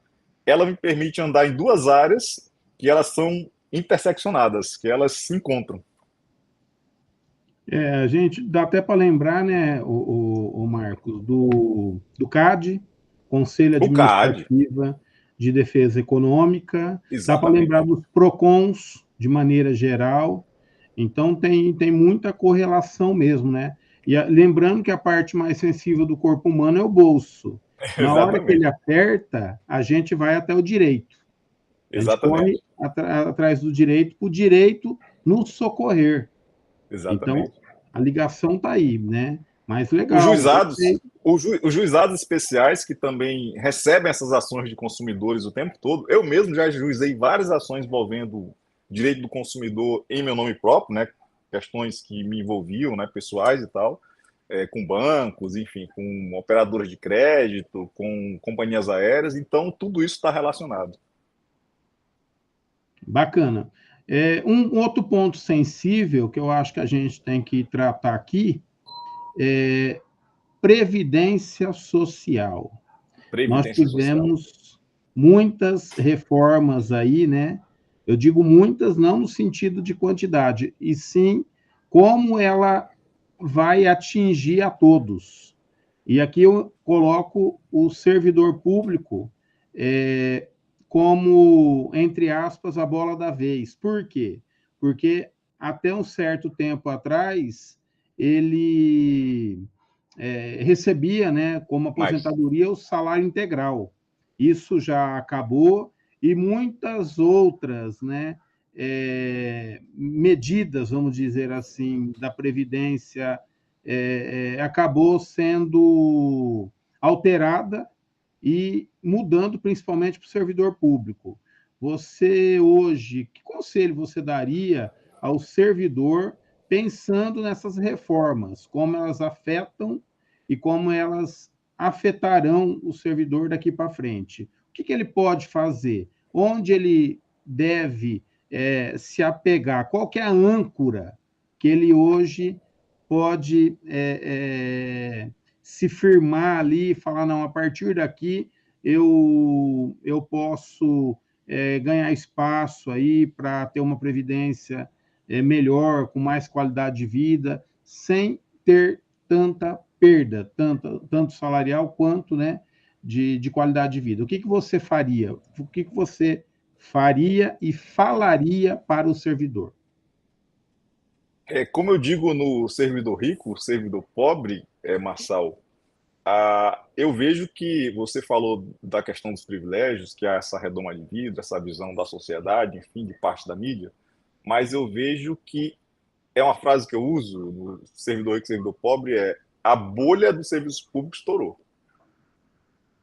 ela me permite andar em duas áreas que elas são interseccionadas, que elas se encontram. A gente dá até para lembrar, né, o Marcos, do CAD, Conselho O CAD, Administrativa de Defesa Econômica, dá para lembrar exatamente. dos PROCONs, de maneira geral. Então, tem muita correlação mesmo, né? E lembrando que a parte mais sensível do corpo humano é o bolso. Na hora que ele Exatamente. aperta, a gente vai até o direito. A gente corre Exatamente. atrás do direito, para o direito nos socorrer. Então, Exatamente. a ligação está aí, né? Mas Os legal, juizados, gostei. os juizados especiais que também recebem essas ações de consumidores o tempo todo, eu mesmo já juizei várias ações envolvendo direito do consumidor em meu nome próprio, né? Questões que me envolviam, né? Pessoais e tal, com bancos, enfim, com operadoras de crédito, com companhias aéreas. Então, tudo isso está relacionado. Bacana. Um outro ponto sensível que eu acho que a gente tem que tratar aqui é previdência social. Nós Previdência social. tivemos muitas reformas aí, né? Eu digo muitas não no sentido de quantidade, e sim como ela vai atingir a todos. E aqui eu coloco o servidor público como, entre aspas, a bola da vez. Por quê? Porque até um certo tempo atrás, ele recebia, né, como Mas, aposentadoria, o salário integral. Isso já acabou e muitas outras, né, medidas, vamos dizer assim, da Previdência acabou sendo alterada e mudando principalmente para o servidor público. Você hoje, que conselho você daria ao servidor pensando nessas reformas, como elas afetam e como elas afetarão o servidor daqui para frente? O que ele pode fazer? Onde ele deve se apegar? Qual que é a âncora que ele hoje pode se firmar ali e falar, não, a partir daqui eu posso ganhar espaço aí para ter uma previdência melhor, com mais qualidade de vida, sem ter tanta perda, tanto salarial quanto, né, de qualidade de vida. O que você faria? O que você faria e falaria para o servidor? como eu digo no servidor rico, servidor pobre, Marçal, eu vejo que você falou da questão dos privilégios, que há essa redoma de vidro, essa visão da sociedade, enfim, de parte da mídia, mas eu vejo que é uma frase que eu uso no servidor rico e servidor pobre, a bolha do serviço público estourou.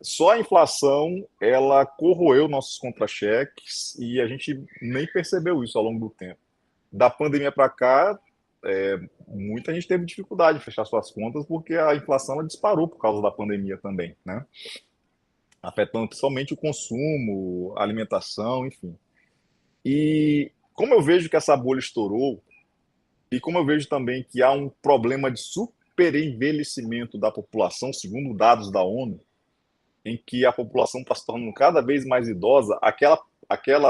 Só a inflação, ela corroeu nossos contra-cheques e a gente nem percebeu isso ao longo do tempo. Da pandemia para cá, muita gente teve dificuldade de fechar suas contas porque a inflação ela disparou por causa da pandemia também, né? Afetando principalmente o consumo, a alimentação, enfim. E como eu vejo que essa bolha estourou, e como eu vejo também que há um problema de superenvelhecimento da população, segundo dados da ONU, em que a população está se tornando cada vez mais idosa,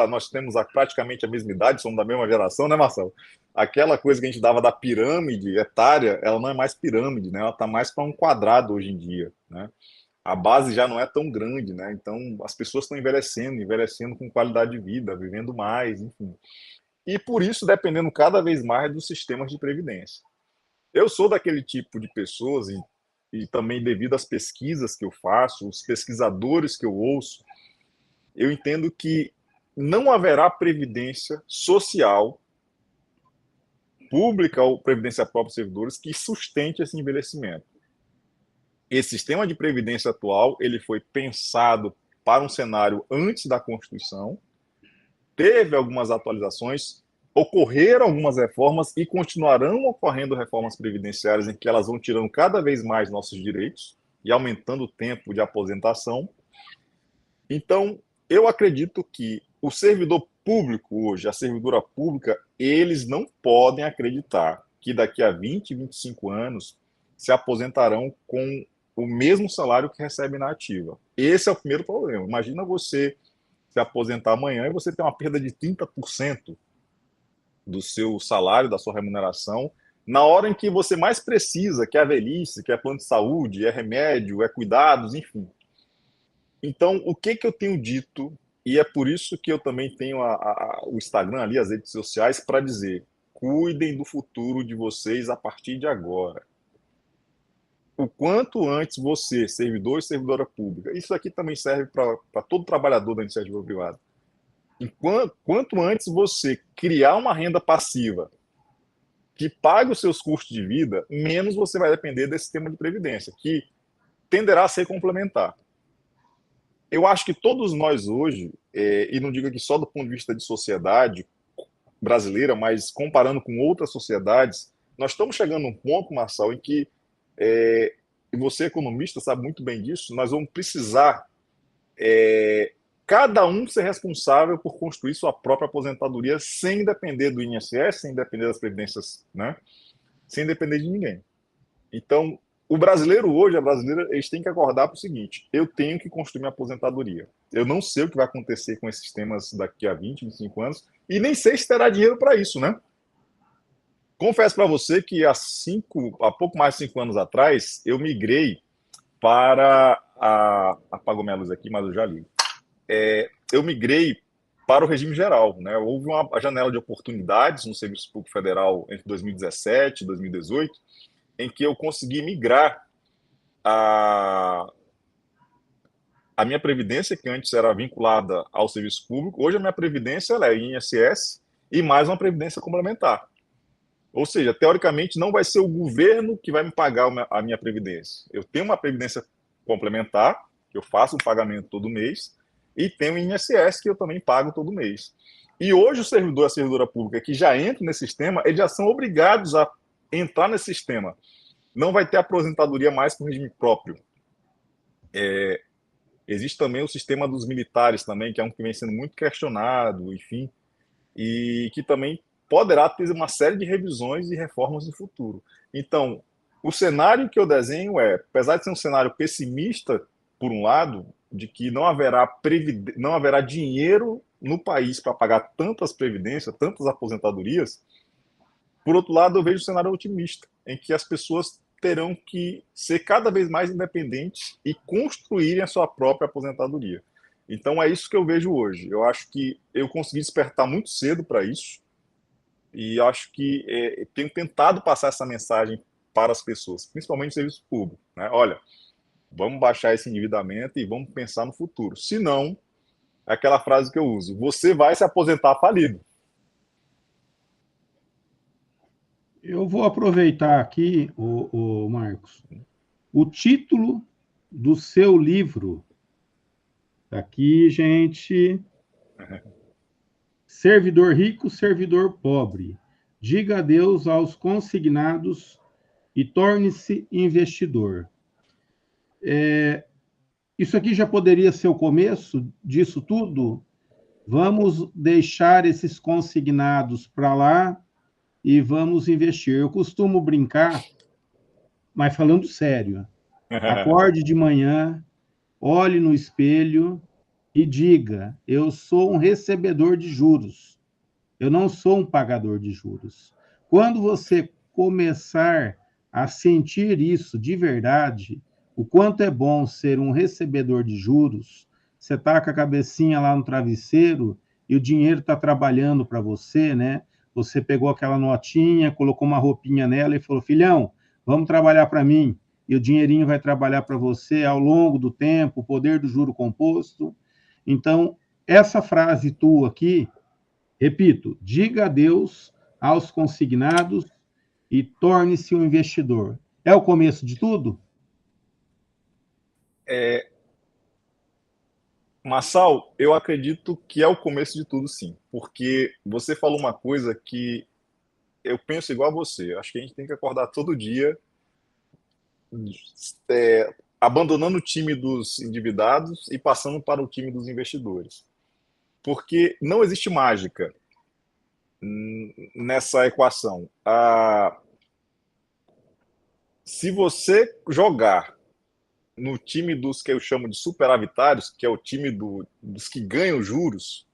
nós temos praticamente a mesma idade, somos da mesma geração, né, Marcelo? Aquela coisa que a gente dava da pirâmide etária, ela não é mais pirâmide, né? Ela está mais para um quadrado hoje em dia, né? A base já não é tão grande, né? Então as pessoas estão envelhecendo, envelhecendo com qualidade de vida, vivendo mais, enfim. E por isso dependendo cada vez mais dos sistemas de previdência. Eu sou daquele tipo de pessoas e também devido às pesquisas que eu faço, os pesquisadores que eu ouço, eu entendo que não haverá previdência social pública ou previdência própria dos servidores que sustente esse envelhecimento. Esse sistema de previdência atual ele foi pensado para um cenário antes da Constituição, teve algumas atualizações, ocorreram algumas reformas e continuarão ocorrendo reformas previdenciárias em que elas vão tirando cada vez mais nossos direitos e aumentando o tempo de aposentação. Então, eu acredito que o servidor público hoje, a servidora pública, eles não podem acreditar que daqui a 20, 25 anos se aposentarão com o mesmo salário que recebem na ativa. Esse é o primeiro problema. Imagina você se aposentar amanhã e você ter uma perda de 30% do seu salário, da sua remuneração, na hora em que você mais precisa, que é a velhice, que é plano de saúde, é remédio, é cuidados, enfim. Então, o que que eu tenho dito, e é por isso que eu também tenho o Instagram ali, as redes sociais, para dizer: cuidem do futuro de vocês a partir de agora. O quanto antes você, servidor e servidora pública, isso aqui também serve para todo trabalhador da iniciativa privada. Quanto antes você criar uma renda passiva que pague os seus custos de vida, menos você vai depender desse sistema de previdência, que tenderá a ser complementar. Eu acho que todos nós hoje, e não digo aqui só do ponto de vista de sociedade brasileira, mas comparando com outras sociedades, nós estamos chegando a um ponto, Marçal, em que, e você economista sabe muito bem disso, nós vamos precisar cada um ser responsável por construir sua própria aposentadoria sem depender do INSS, sem depender das previdências, né? Sem depender de ninguém. Então, o brasileiro hoje, a brasileira, eles têm que acordar para o seguinte: eu tenho que construir minha aposentadoria. Eu não sei o que vai acontecer com esses temas daqui a 20, 25 anos, e nem sei se terá dinheiro para isso, né? Confesso para você que há pouco mais de 5 anos atrás, eu migrei para apagou minha luz aqui, mas eu já ligo. Eu migrei para o regime geral, né? Houve uma janela de oportunidades no Serviço Público Federal entre 2017 e 2018, em que eu consegui migrar a minha previdência, que antes era vinculada ao serviço público, hoje a minha previdência ela é INSS e mais uma previdência complementar. Ou seja, teoricamente não vai ser o governo que vai me pagar a minha previdência. Eu tenho uma previdência complementar, que eu faço um pagamento todo mês, e tenho o INSS, que eu também pago todo mês. E hoje o servidor, a servidora pública que já entra nesse sistema, eles já são obrigados a entrar nesse sistema. Não vai ter aposentadoria mais com regime próprio. Existe também o sistema dos militares também, que é um que vem sendo muito questionado, enfim, e que também poderá ter uma série de revisões e reformas no futuro. Então, o cenário que eu desenho apesar de ser um cenário pessimista, por um lado, de que não haverá dinheiro no país para pagar tantas previdências, tantas aposentadorias, por outro lado, eu vejo um cenário otimista, em que as pessoas terão que ser cada vez mais independentes e construírem a sua própria aposentadoria. Então é isso que eu vejo hoje. Eu acho que eu consegui despertar muito cedo para isso e acho que tenho tentado passar essa mensagem para as pessoas, principalmente no serviço público, né? Olha, vamos baixar esse endividamento e vamos pensar no futuro. Se não, é aquela frase que eu uso: você vai se aposentar falido. Eu vou aproveitar aqui, o Marcos, o título do seu livro. Tá aqui, gente. Servidor rico, servidor pobre. Diga adeus aos consignados e torne-se investidor. Isso aqui já poderia ser o começo disso tudo? Vamos deixar esses consignados para lá e vamos investir. Eu costumo brincar, mas falando sério. Acorde de manhã, olhe no espelho e diga: eu sou um recebedor de juros. Eu não sou um pagador de juros. Quando você começar a sentir isso de verdade, o quanto é bom ser um recebedor de juros, você está com a cabecinha lá no travesseiro e o dinheiro está trabalhando para você, né? Você pegou aquela notinha, colocou uma roupinha nela e falou: filhão, vamos trabalhar para mim. E o dinheirinho vai trabalhar para você ao longo do tempo, o poder do juro composto. Então, essa frase tua aqui, repito: diga adeus aos consignados e torne-se um investidor. É o começo de tudo? Massal, eu acredito que é o começo de tudo, sim. Porque você falou uma coisa que eu penso igual a você. Acho que a gente tem que acordar todo dia, abandonando o time dos endividados e passando para o time dos investidores. Porque não existe mágica nessa equação. Se você jogar no time dos que eu chamo de superavitários, que é o time dos que ganham juros,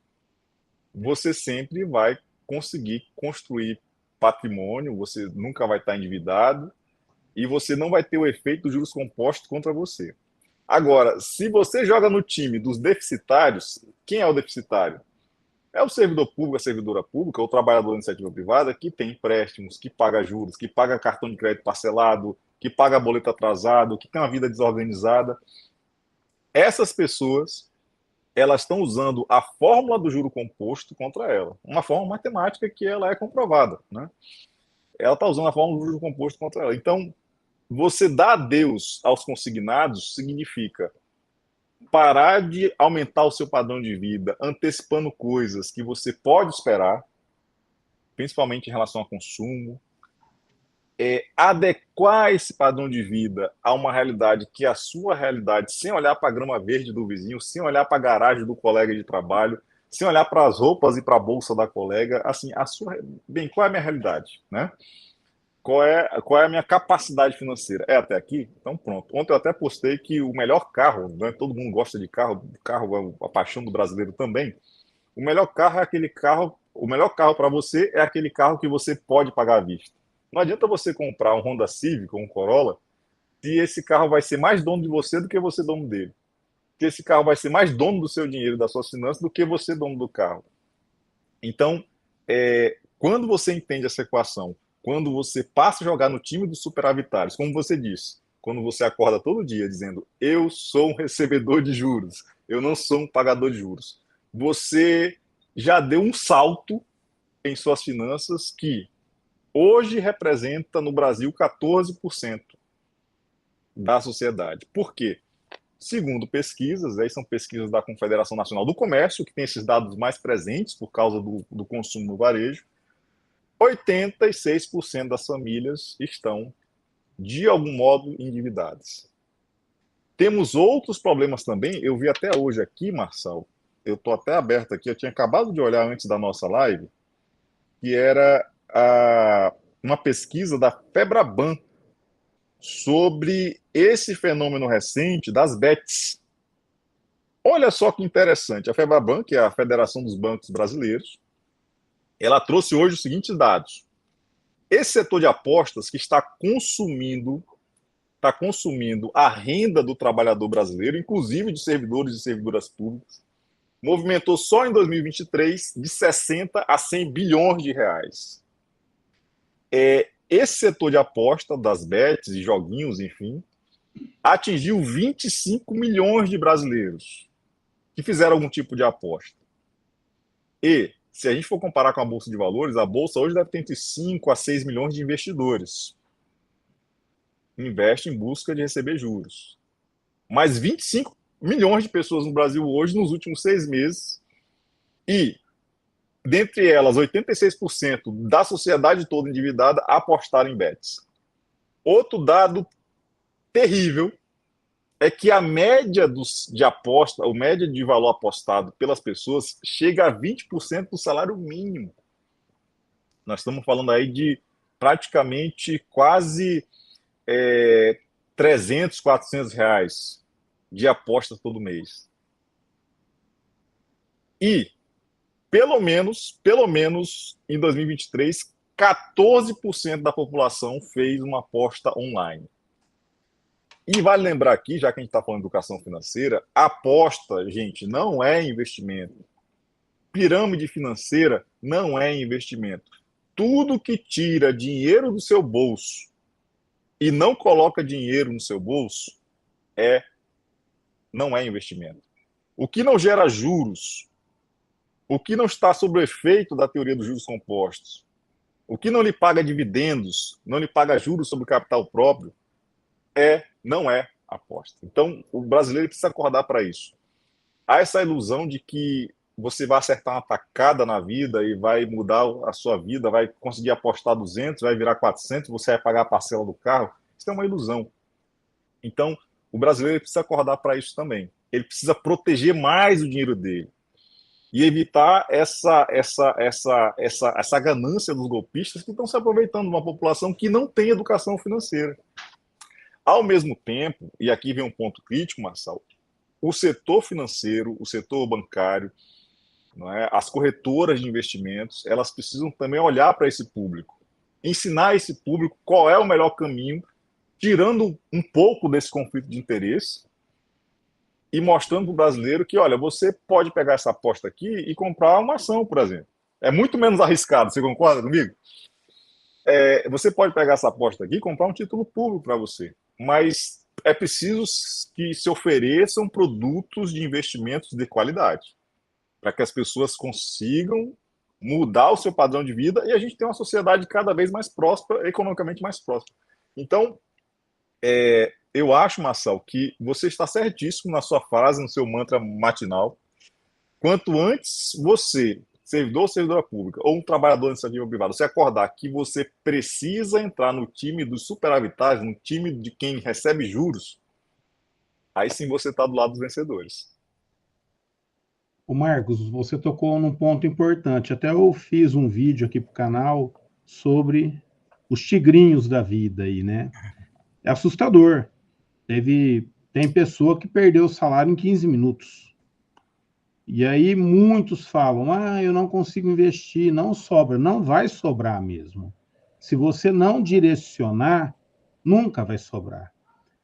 você sempre vai conseguir construir patrimônio, você nunca vai estar endividado e você não vai ter o efeito dos juros compostos contra você. Agora, se você joga no time dos deficitários, quem é o deficitário? É o servidor público, a servidora pública, ou o trabalhador da iniciativa privada que tem empréstimos, que paga juros, que paga cartão de crédito parcelado, que paga boleto atrasado, que tem uma vida desorganizada. Essas pessoas, elas estão usando a fórmula do juro composto contra ela. Uma fórmula matemática que ela é comprovada, né? ela está usando a fórmula do juro composto contra ela. Então, você dar adeus aos consignados significa parar de aumentar o seu padrão de vida, antecipando coisas que você pode esperar, principalmente em relação ao consumo, adequar esse padrão de vida a uma realidade que é a sua realidade, sem olhar para a grama verde do vizinho, sem olhar para a garagem do colega de trabalho, sem olhar para as roupas e para a bolsa da colega, assim, bem, qual é a minha realidade, né? Qual é a minha capacidade financeira? É até aqui? Então pronto. Ontem eu até postei que o melhor carro, né, todo mundo gosta de carro, carro é a paixão do brasileiro também. O melhor carro é aquele carro, o melhor carro para você é aquele carro que você pode pagar à vista. Não adianta você comprar um Honda Civic ou um Corolla se esse carro vai ser mais dono de você do que você dono dele. Se esse carro vai ser mais dono do seu dinheiro, das suas finanças, do que você dono do carro. Então, quando você entende essa equação, quando você passa a jogar no time dos superavitários, como você disse, quando você acorda todo dia dizendo eu sou um recebedor de juros, eu não sou um pagador de juros, você já deu um salto em suas finanças que hoje representa no Brasil 14% da sociedade. Por quê? Segundo pesquisas, aí são pesquisas da Confederação Nacional do Comércio, que tem esses dados mais presentes por causa do consumo no varejo, 86% das famílias estão, de algum modo, endividadas. Temos outros problemas também, eu vi até hoje aqui, Marçal, eu estou até aberto aqui, eu tinha acabado de olhar antes da nossa live, que era uma pesquisa da Febraban sobre esse fenômeno recente das bets. Olha só que interessante, a Febraban, que é a Federação dos Bancos Brasileiros, ela trouxe hoje os seguintes dados. Esse setor de apostas que está consumindo a renda do trabalhador brasileiro, inclusive de servidores e servidoras públicas, movimentou só em 2023 de 60 a 100 bilhões de reais. Esse setor de aposta das bets e joguinhos, enfim, atingiu 25 milhões de brasileiros que fizeram algum tipo de aposta. E, se a gente for comparar com a Bolsa de Valores, a Bolsa hoje deve ter entre 5 a 6 milhões de investidores. Investe em busca de receber juros. Mas 25 milhões de pessoas no Brasil hoje, nos últimos 6 meses, e, dentre elas, 86% da sociedade toda endividada apostaram em bets. Outro dado terrível é que a média de aposta, a média de valor apostado pelas pessoas chega a 20% do salário mínimo. Nós estamos falando aí de praticamente quase 300, 400 reais de aposta todo mês. E, pelo menos, em 2023, 14% da população fez uma aposta online. E vale lembrar aqui, já que a gente está falando de educação financeira, aposta, gente, não é investimento. Pirâmide financeira não é investimento. Tudo que tira dinheiro do seu bolso e não coloca dinheiro no seu bolso não é investimento. O que não gera juros, o que não está sob o efeito da teoria dos juros compostos, o que não lhe paga dividendos, não lhe paga juros sobre o capital próprio, não é aposta. Então, o brasileiro precisa acordar para isso. Há essa ilusão de que você vai acertar uma tacada na vida e vai mudar a sua vida, vai conseguir apostar 200, vai virar 400, você vai pagar a parcela do carro. Isso é uma ilusão. Então, o brasileiro precisa acordar para isso também. Ele precisa proteger mais o dinheiro dele e evitar essa ganância dos golpistas que estão se aproveitando de uma população que não tem educação financeira. Ao mesmo tempo, e aqui vem um ponto crítico, Marçal, o setor financeiro, o setor bancário, não é? As corretoras de investimentos, elas precisam também olhar para esse público, ensinar esse público qual é o melhor caminho, tirando um pouco desse conflito de interesse e mostrando para o brasileiro que, olha, você pode pegar essa aposta aqui e comprar uma ação, por exemplo. É muito menos arriscado, você concorda comigo? Você pode pegar essa aposta aqui e comprar um título público para você, mas é preciso que se ofereçam produtos de investimentos de qualidade, para que as pessoas consigam mudar o seu padrão de vida e a gente tem uma sociedade cada vez mais próspera, economicamente mais próspera. Então, eu acho, Marcel, que você está certíssimo na sua frase, no seu mantra matinal. Quanto antes você, servidor ou servidora pública, ou um trabalhador de iniciativa privada, você acordar que você precisa entrar no time dos superavitários, no time de quem recebe juros, aí sim você está do lado dos vencedores. O Marcos, você tocou num ponto importante. Até eu fiz um vídeo aqui para o canal sobre os tigrinhos da vida aí, né? É assustador. Tem pessoa que perdeu o salário em 15 minutos. E aí muitos falam: ah, eu não consigo investir, não sobra. Não vai sobrar mesmo. Se você não direcionar, nunca vai sobrar.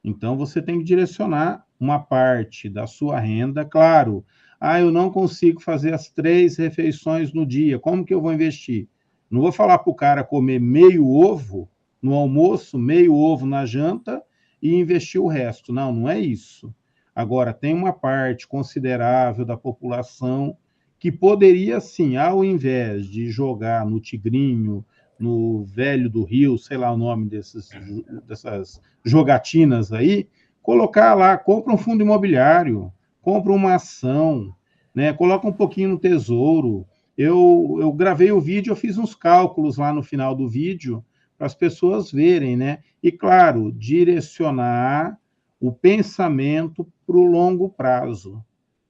Então você tem que direcionar uma parte da sua renda, claro. Ah, eu não consigo fazer as 3 refeições no dia. Como que eu vou investir? Não vou falar para o cara comer meio ovo no almoço, meio ovo na janta e investir o resto. Não, não é isso. Agora, tem uma parte considerável da população que poderia, sim, ao invés de jogar no Tigrinho, no Velho do Rio, sei lá o nome dessas jogatinas aí, colocar lá, compra um fundo imobiliário, compra uma ação, né? Coloca um pouquinho no tesouro. Eu gravei o vídeo, eu fiz uns cálculos lá no final do vídeo para as pessoas verem, né? E claro, direcionar o pensamento para o longo prazo.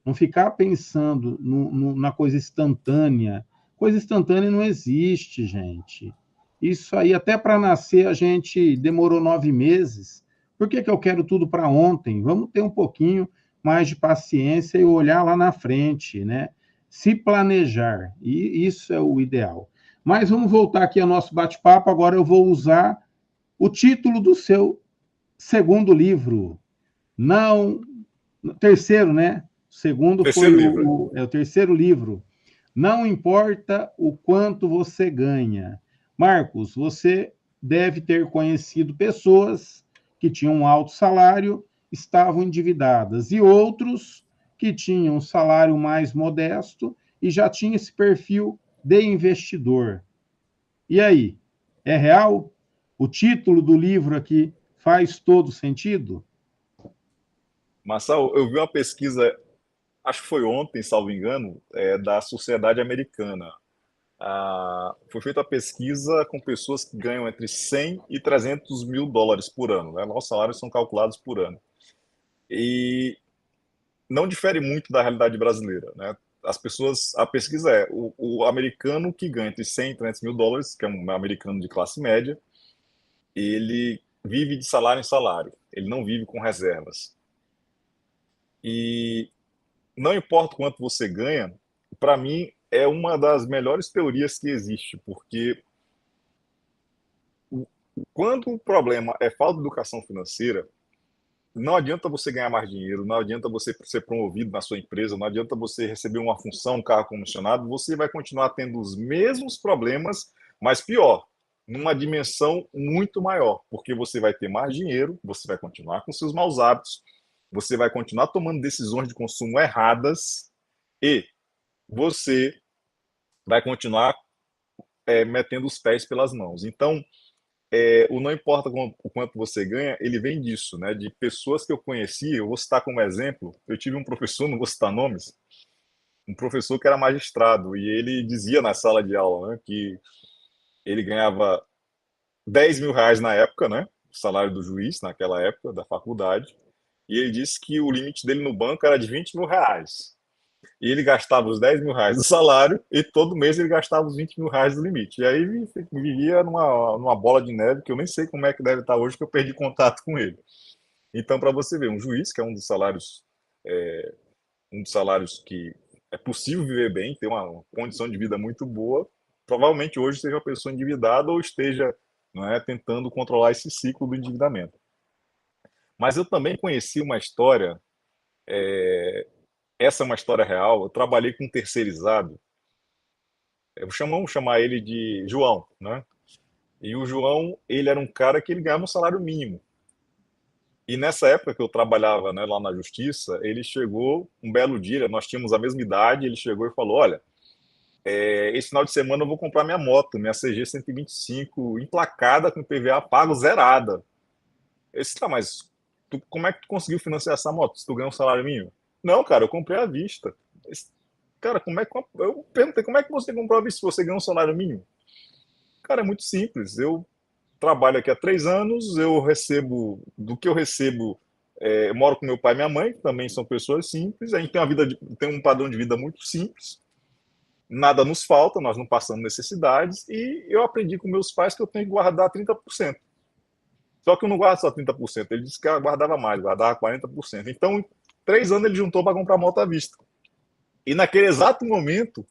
Não ficar pensando na coisa instantânea. Coisa instantânea não existe, gente. Isso aí, até para nascer, a gente demorou 9 meses. Por que eu quero tudo para ontem? Vamos ter um pouquinho mais de paciência e olhar lá na frente, né? Se planejar, e isso é o ideal. Mas vamos voltar aqui ao nosso bate-papo. Agora eu vou usar o título do seu segundo livro. Não, terceiro, né? O segundo foi Terceiro livro. o terceiro livro. Não importa o quanto você ganha. Marcos, você deve ter conhecido pessoas que tinham um alto salário, estavam endividadas, e outros que tinham um salário mais modesto e já tinham esse perfil de investidor. E aí, é real? O título do livro aqui faz todo sentido? Marcel, eu vi uma pesquisa, acho que foi ontem, salvo engano, da Sociedade Americana. Foi feita a pesquisa com pessoas que ganham entre 100 e 300 mil dólares por ano. Né? Nossos salários são calculados por ano. E não difere muito da realidade brasileira. Né? As pessoas, a pesquisa o americano que ganha entre 100 e 300 mil dólares, que é um americano de classe média, ele vive de salário em salário. Ele não vive com reservas. E não importa quanto você ganha, para mim é uma das melhores teorias que existe, porque quando o problema é falta de educação financeira, não adianta você ganhar mais dinheiro, não adianta você ser promovido na sua empresa, não adianta você receber uma função, um carro comissionado, você vai continuar tendo os mesmos problemas, mas pior, numa dimensão muito maior, porque você vai ter mais dinheiro, você vai continuar com seus maus hábitos, você vai continuar tomando decisões de consumo erradas e você vai continuar metendo os pés pelas mãos. Então, o não importa o quanto você ganha, ele vem disso, né? De pessoas que eu conheci, eu vou citar como exemplo, eu tive um professor, não vou citar nomes, um professor que era magistrado, e ele dizia na sala de aula, né, que ele ganhava 10 mil reais na época, né? O salário do juiz naquela época, da faculdade, e ele disse que o limite dele no banco era de 20 mil reais. E ele gastava os 10 mil reais do salário e todo mês ele gastava os 20 mil reais do limite. E aí vivia numa bola de neve que eu nem sei como é que deve estar hoje, que eu perdi contato com ele. Então, para você ver, um juiz, que é um dos salários que é possível viver bem, ter uma condição de vida muito boa, provavelmente hoje seja uma pessoa endividada ou esteja, não é, tentando controlar esse ciclo do endividamento. Mas eu também conheci uma história, essa é uma história real, eu trabalhei com um terceirizado, vamos chamar ele de João, né? E o João, ele era um cara que ele ganhava um salário mínimo. E nessa época que eu trabalhava, né, lá na justiça, ele chegou um belo dia, nós tínhamos a mesma idade, ele chegou e falou: olha, esse final de semana eu vou comprar minha moto, minha CG 125, emplacada com PVA pago, zerada. Esse, tá, mas como é que tu conseguiu financiar essa moto se tu ganha um salário mínimo? Não, cara, eu comprei à vista. Esse, cara, eu perguntei, como é que você comprou à vista se você ganha um salário mínimo? Cara, é muito simples. Eu trabalho aqui há 3 anos, eu recebo, do que eu recebo, eu moro com meu pai e minha mãe, que também são pessoas simples, a gente tem tem um padrão de vida muito simples, nada nos falta, nós não passamos necessidades, e eu aprendi com meus pais que eu tenho que guardar 30%. Só que eu não guardo só 30%, ele disse que eu guardava mais, guardava 40%. Então, em 3 anos ele juntou para comprar moto à vista. E naquele exato momento,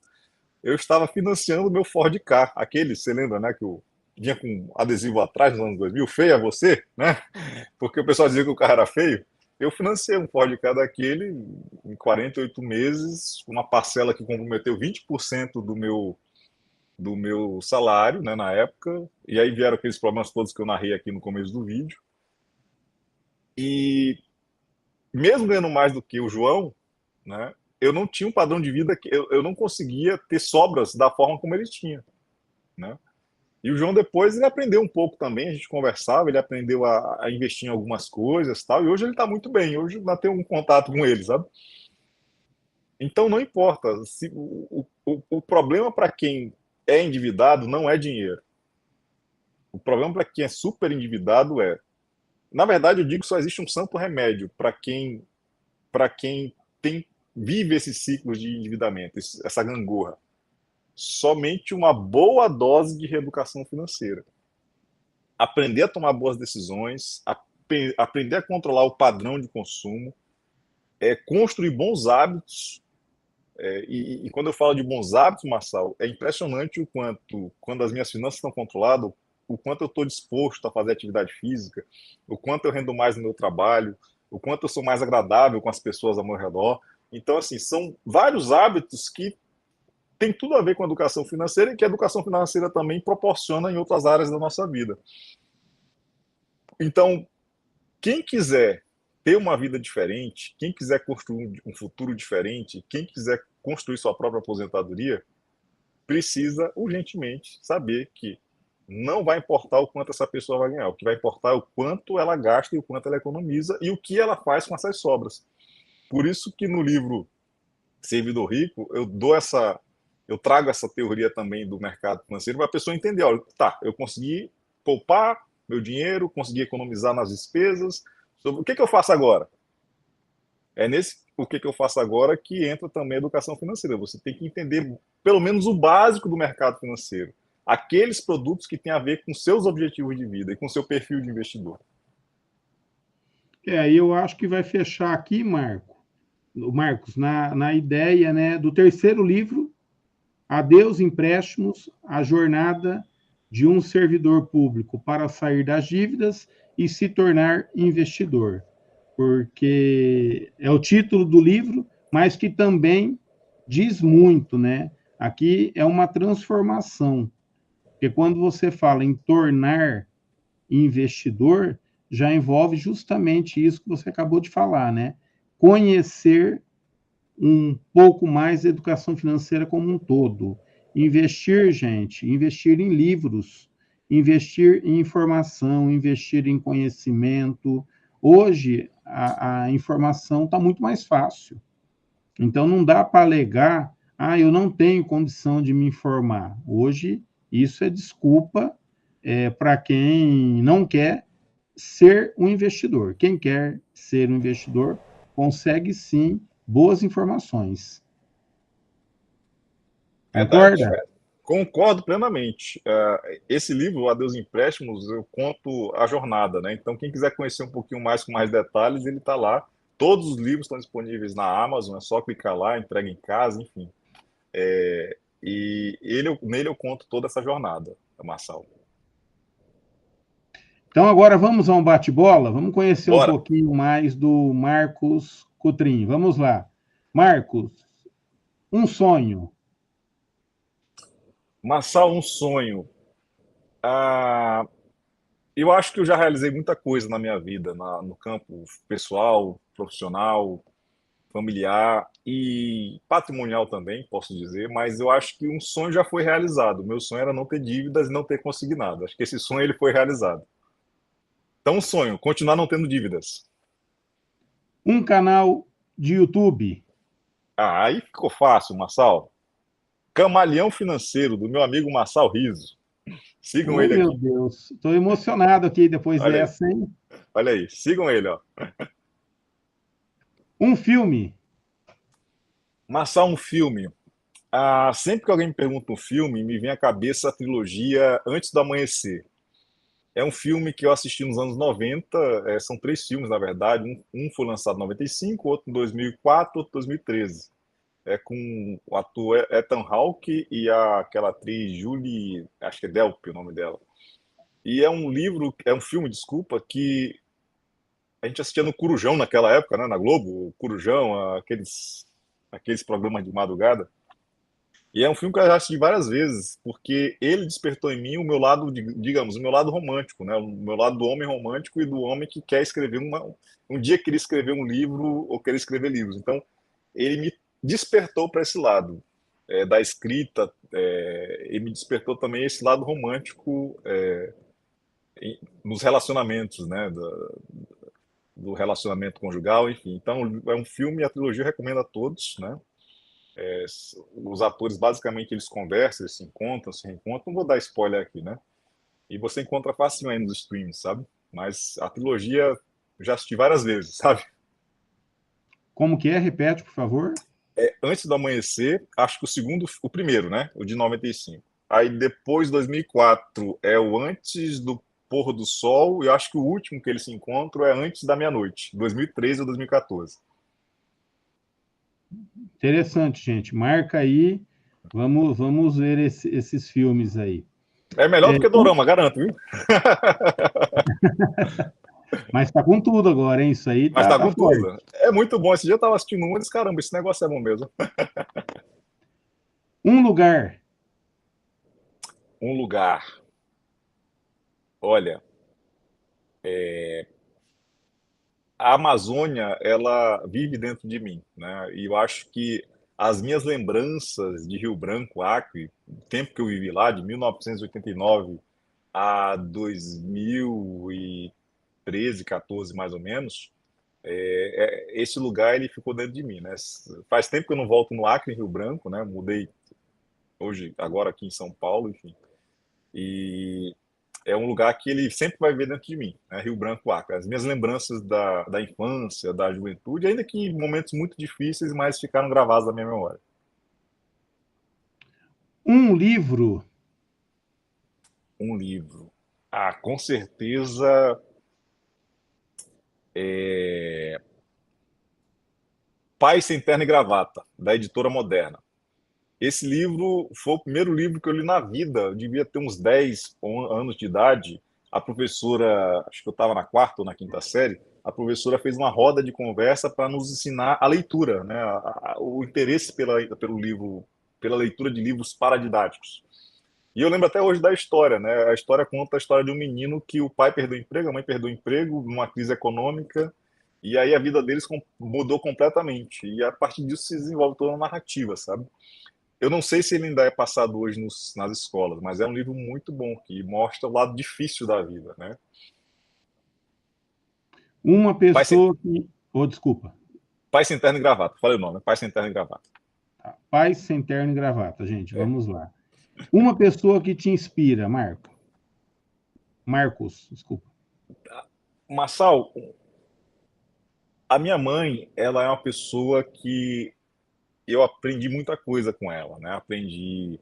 eu estava financiando o meu Ford Ka, aquele, você lembra, né, que eu vinha com adesivo atrás nos anos 2000, feio a você, né? Porque o pessoal dizia que o carro era feio. Eu financei um Ford Ka daquele em 48 meses, uma parcela que comprometeu 20% do meu salário, né, na época, e aí vieram aqueles problemas todos que eu narrei aqui no começo do vídeo. E mesmo ganhando mais do que o João, né, eu não tinha um padrão de vida que eu não conseguia ter sobras da forma como ele tinha, né? E o João depois ele aprendeu um pouco também, a gente conversava, ele aprendeu a investir em algumas coisas, tal, e hoje ele está muito bem. Hoje eu ainda tenho um contato com ele, sabe? Então não importa, se o problema para quem é endividado não é dinheiro. O problema para quem é super endividado na verdade eu digo que só existe um santo remédio para quem tem vive esse ciclo de endividamento, essa gangorra. Somente uma boa dose de reeducação financeira. Aprender a tomar boas decisões, aprender a controlar o padrão de consumo, construir bons hábitos. E quando eu falo de bons hábitos, Marçal, é impressionante o quanto, quando as minhas finanças estão controladas, o quanto eu estou disposto a fazer atividade física, o quanto eu rendo mais no meu trabalho, o quanto eu sou mais agradável com as pessoas ao meu redor. Então, assim, são vários hábitos que têm tudo a ver com a educação financeira e que a educação financeira também proporciona em outras áreas da nossa vida. Então, quem quiser ter uma vida diferente, quem quiser construir um futuro diferente, quem quiser construir sua própria aposentadoria, precisa urgentemente saber que não vai importar o quanto essa pessoa vai ganhar, o que vai importar é o quanto ela gasta e o quanto ela economiza e o que ela faz com essas sobras. Por isso que no livro Servidor Rico eu trago essa teoria também do mercado financeiro para a pessoa entender, olha, tá, eu consegui poupar meu dinheiro, consegui economizar nas despesas, sobre o que eu faço agora? É nesse o que eu faço agora que entra também a educação financeira. Você tem que entender pelo menos o básico do mercado financeiro. Aqueles produtos que têm a ver com seus objetivos de vida e com seu perfil de investidor. Eu acho que vai fechar aqui, Marcos, na ideia, né, do terceiro livro, Adeus Empréstimos, a jornada de um servidor público para sair das dívidas e se tornar investidor. Porque é o título do livro, mas que também diz muito, né? Aqui é uma transformação, porque quando você fala em tornar investidor, já envolve justamente isso que você acabou de falar, né? Conhecer um pouco mais a educação financeira como um todo. Investir, gente, investir em livros, investir em informação, investir em conhecimento. Hoje, a informação está muito mais fácil. Então, não dá para alegar, eu não tenho condição de me informar. Hoje, isso é desculpa para quem não quer ser um investidor. Quem quer ser um investidor consegue sim boas informações. Verdade. Concorda? Concordo plenamente. Esse livro, o Adeus Empréstimos, eu conto a jornada, né? Então, quem quiser conhecer um pouquinho mais com mais detalhes, ele está lá. Todos os livros estão disponíveis na Amazon, é só clicar lá, entrega em casa, enfim. Nele eu conto toda essa jornada, Marçal. Então, agora vamos a um bate-bola? Vamos conhecer um Bora! pouquinho mais do Marcos Cotrim. Vamos lá. Marcos, um sonho. Marçal, um sonho. Ah, eu acho que eu já realizei muita coisa na minha vida, no campo pessoal, profissional. familiar e patrimonial também, posso dizer, mas eu acho que um sonho já foi realizado. O meu sonho era não ter dívidas e não ter consignado. Acho que esse sonho ele foi realizado. Então, um sonho, continuar não tendo dívidas. Um canal de YouTube. Ah, aí ficou fácil, Marçal. Camaleão Financeiro, do meu amigo Marçal Riso. Sigam Oh, ele meu aqui. Deus, estou emocionado aqui depois Olha aí, dessa, hein? olha aí. Sigam ele, ó. Um filme. Marçal, um filme. Sempre que alguém me pergunta um filme, me vem à cabeça a trilogia Antes do Amanhecer. É um filme que eu assisti nos anos 90, são três filmes, na verdade. Um foi lançado em 95, outro em 2004, outro em 2013. É com o ator Ethan Hawke e aquela atriz Julie, acho que é Delpy o nome dela. E é um filme, desculpa, que a gente assistia no Corujão naquela época, né, na Globo, o Corujão, aqueles programas de madrugada. E é um filme que eu já assisti várias vezes, porque ele despertou em mim o meu lado, digamos, o meu lado romântico, né? O meu lado do homem romântico e do homem que quer escrever um dia queria escrever um livro ou querer escrever livros. Então, ele me despertou para esse lado da escrita, e me despertou também esse lado romântico nos relacionamentos, né? Do relacionamento conjugal, enfim. Então, é um filme, a trilogia eu recomendo a todos, né? Os atores, basicamente, eles conversam, eles se encontram, se reencontram. Não vou dar spoiler aqui, né? E você encontra facilmente nos streams, sabe? Mas a trilogia eu já assisti várias vezes, sabe? Como que é? Repete, por favor. Antes do Amanhecer, acho que o primeiro, né? O de 95. Aí depois, 2004, é o Antes do Pôr do Sol, e eu acho que o último que eles se encontram é Antes da Meia-Noite, 2013 ou 2014. Interessante, gente. Marca aí. Vamos ver esses filmes aí. É melhor É, do que Dorama, garanto, viu? mas tá com tudo agora, hein? Isso aí Mas tá, tá tá com tudo. forte. É muito bom. Esse dia eu tava assistindo um e disse, caramba, esse negócio é bom mesmo. Um lugar. Um lugar. Olha, a Amazônia, ela vive dentro de mim, né? E eu acho que as minhas lembranças de Rio Branco, Acre, o tempo que eu vivi lá, de 1989 a 2013, 14 mais ou menos, esse lugar ele ficou dentro de mim, né? Faz tempo que eu não volto no Acre, em Rio Branco, né? Mudei hoje, agora aqui em São Paulo, enfim. E é um lugar que ele sempre vai ver dentro de mim, né? Rio Branco, Acre. As minhas lembranças da infância, da juventude, ainda que momentos muito difíceis, mas ficaram gravados na minha memória. Um livro. Um livro. Com certeza, Paz Sem Terno e Gravata, da editora Moderna. Esse livro foi o primeiro livro que eu li na vida. Eu devia ter uns 10 anos de idade. A professora, acho que eu estava na quarta ou na quinta série, a professora fez uma roda de conversa para nos ensinar a leitura, né? O interesse pelo livro, pela leitura de livros paradidáticos. E eu lembro até hoje da história, né? A história conta a história de um menino que o pai perdeu o emprego, a mãe perdeu o emprego, numa crise econômica, e aí a vida deles mudou completamente. E a partir disso se desenvolve toda uma narrativa, sabe? Eu não sei se ele ainda é passado hoje nas escolas, mas é um livro muito bom que mostra o lado difícil da vida, né? Uma Pai sem, pessoa que. Oh, desculpa. Pai sem terno e gravata. Falei o nome, né? Pai sem terno e gravata. Tá. Paz sem terno e gravata, gente. É. Vamos lá. Uma pessoa que te inspira, Marco. Marcos, desculpa. Massal, a minha mãe, ela é uma pessoa que eu aprendi muita coisa com ela, né? Aprendi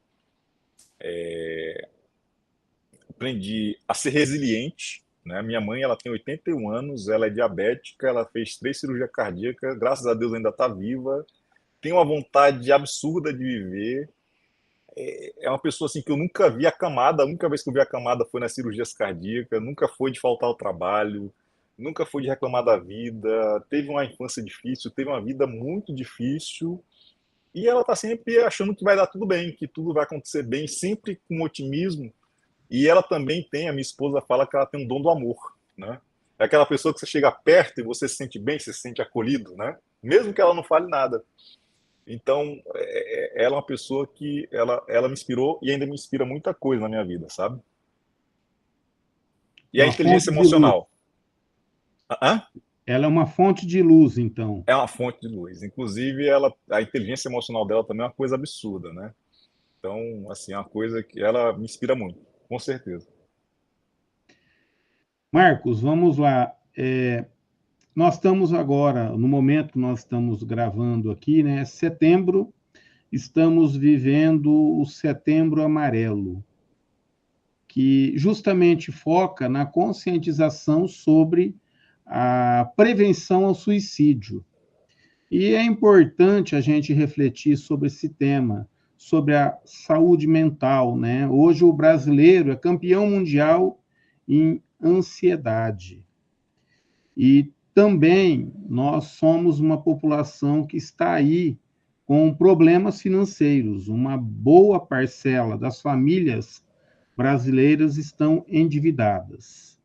a ser resiliente, né? Minha mãe, ela tem 81 anos, ela é diabética, ela fez 3 cirurgias cardíacas, graças a Deus ainda está viva, tem uma vontade absurda de viver. É uma pessoa assim que eu nunca vi acamada. A única vez que eu vi acamada foi nas cirurgias cardíacas. Nunca foi de faltar ao trabalho, nunca foi de reclamar da vida. Teve uma infância difícil, teve uma vida muito difícil. E ela está sempre achando que vai dar tudo bem, que tudo vai acontecer bem, sempre com otimismo. E ela também tem, a minha esposa fala que ela tem um dom do amor, né? É aquela pessoa que você chega perto e você se sente bem, você se sente acolhido, né? Mesmo que ela não fale nada. Então, ela é uma pessoa que ela me inspirou e ainda me inspira muita coisa na minha vida, sabe? E a Uma inteligência fonte de luz. emocional. Hã? Ela é uma fonte de luz, então. É uma fonte de luz. Inclusive, a inteligência emocional dela também é uma coisa absurda, né? Então, assim, é uma coisa que ela me inspira muito, com certeza. Marcos, vamos lá. Nós estamos agora, no momento que nós estamos gravando aqui, né? Setembro, estamos vivendo o Setembro Amarelo, que justamente foca na conscientização sobre a prevenção ao suicídio. E é importante a gente refletir sobre esse tema, sobre a saúde mental, né? Hoje o brasileiro é campeão mundial em ansiedade. E também nós somos uma população que está aí com problemas financeiros. Uma boa parcela das famílias brasileiras estão endividadas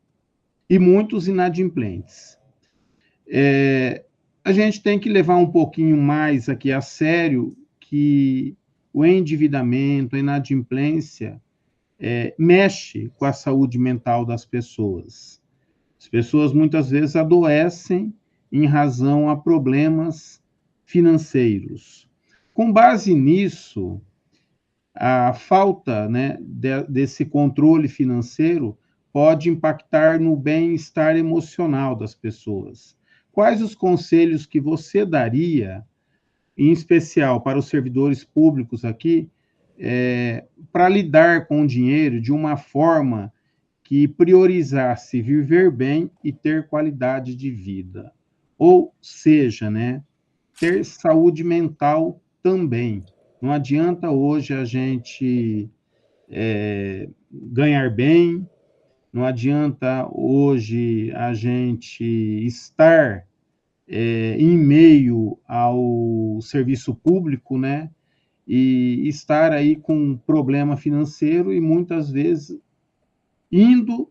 e muitos inadimplentes. A gente tem que levar um pouquinho mais aqui a sério que o endividamento, a inadimplência, mexe com a saúde mental das pessoas. As pessoas muitas vezes adoecem em razão a problemas financeiros. Com base nisso, a falta, né, desse controle financeiro pode impactar no bem-estar emocional das pessoas. Quais os conselhos que você daria, em especial para os servidores públicos aqui, para lidar com o dinheiro de uma forma que priorizasse viver bem e ter qualidade de vida? Ou seja, né, ter saúde mental também. Não adianta hoje a gente ganhar bem, não adianta hoje a gente estar em meio ao serviço público, né? E estar aí com um problema financeiro e muitas vezes indo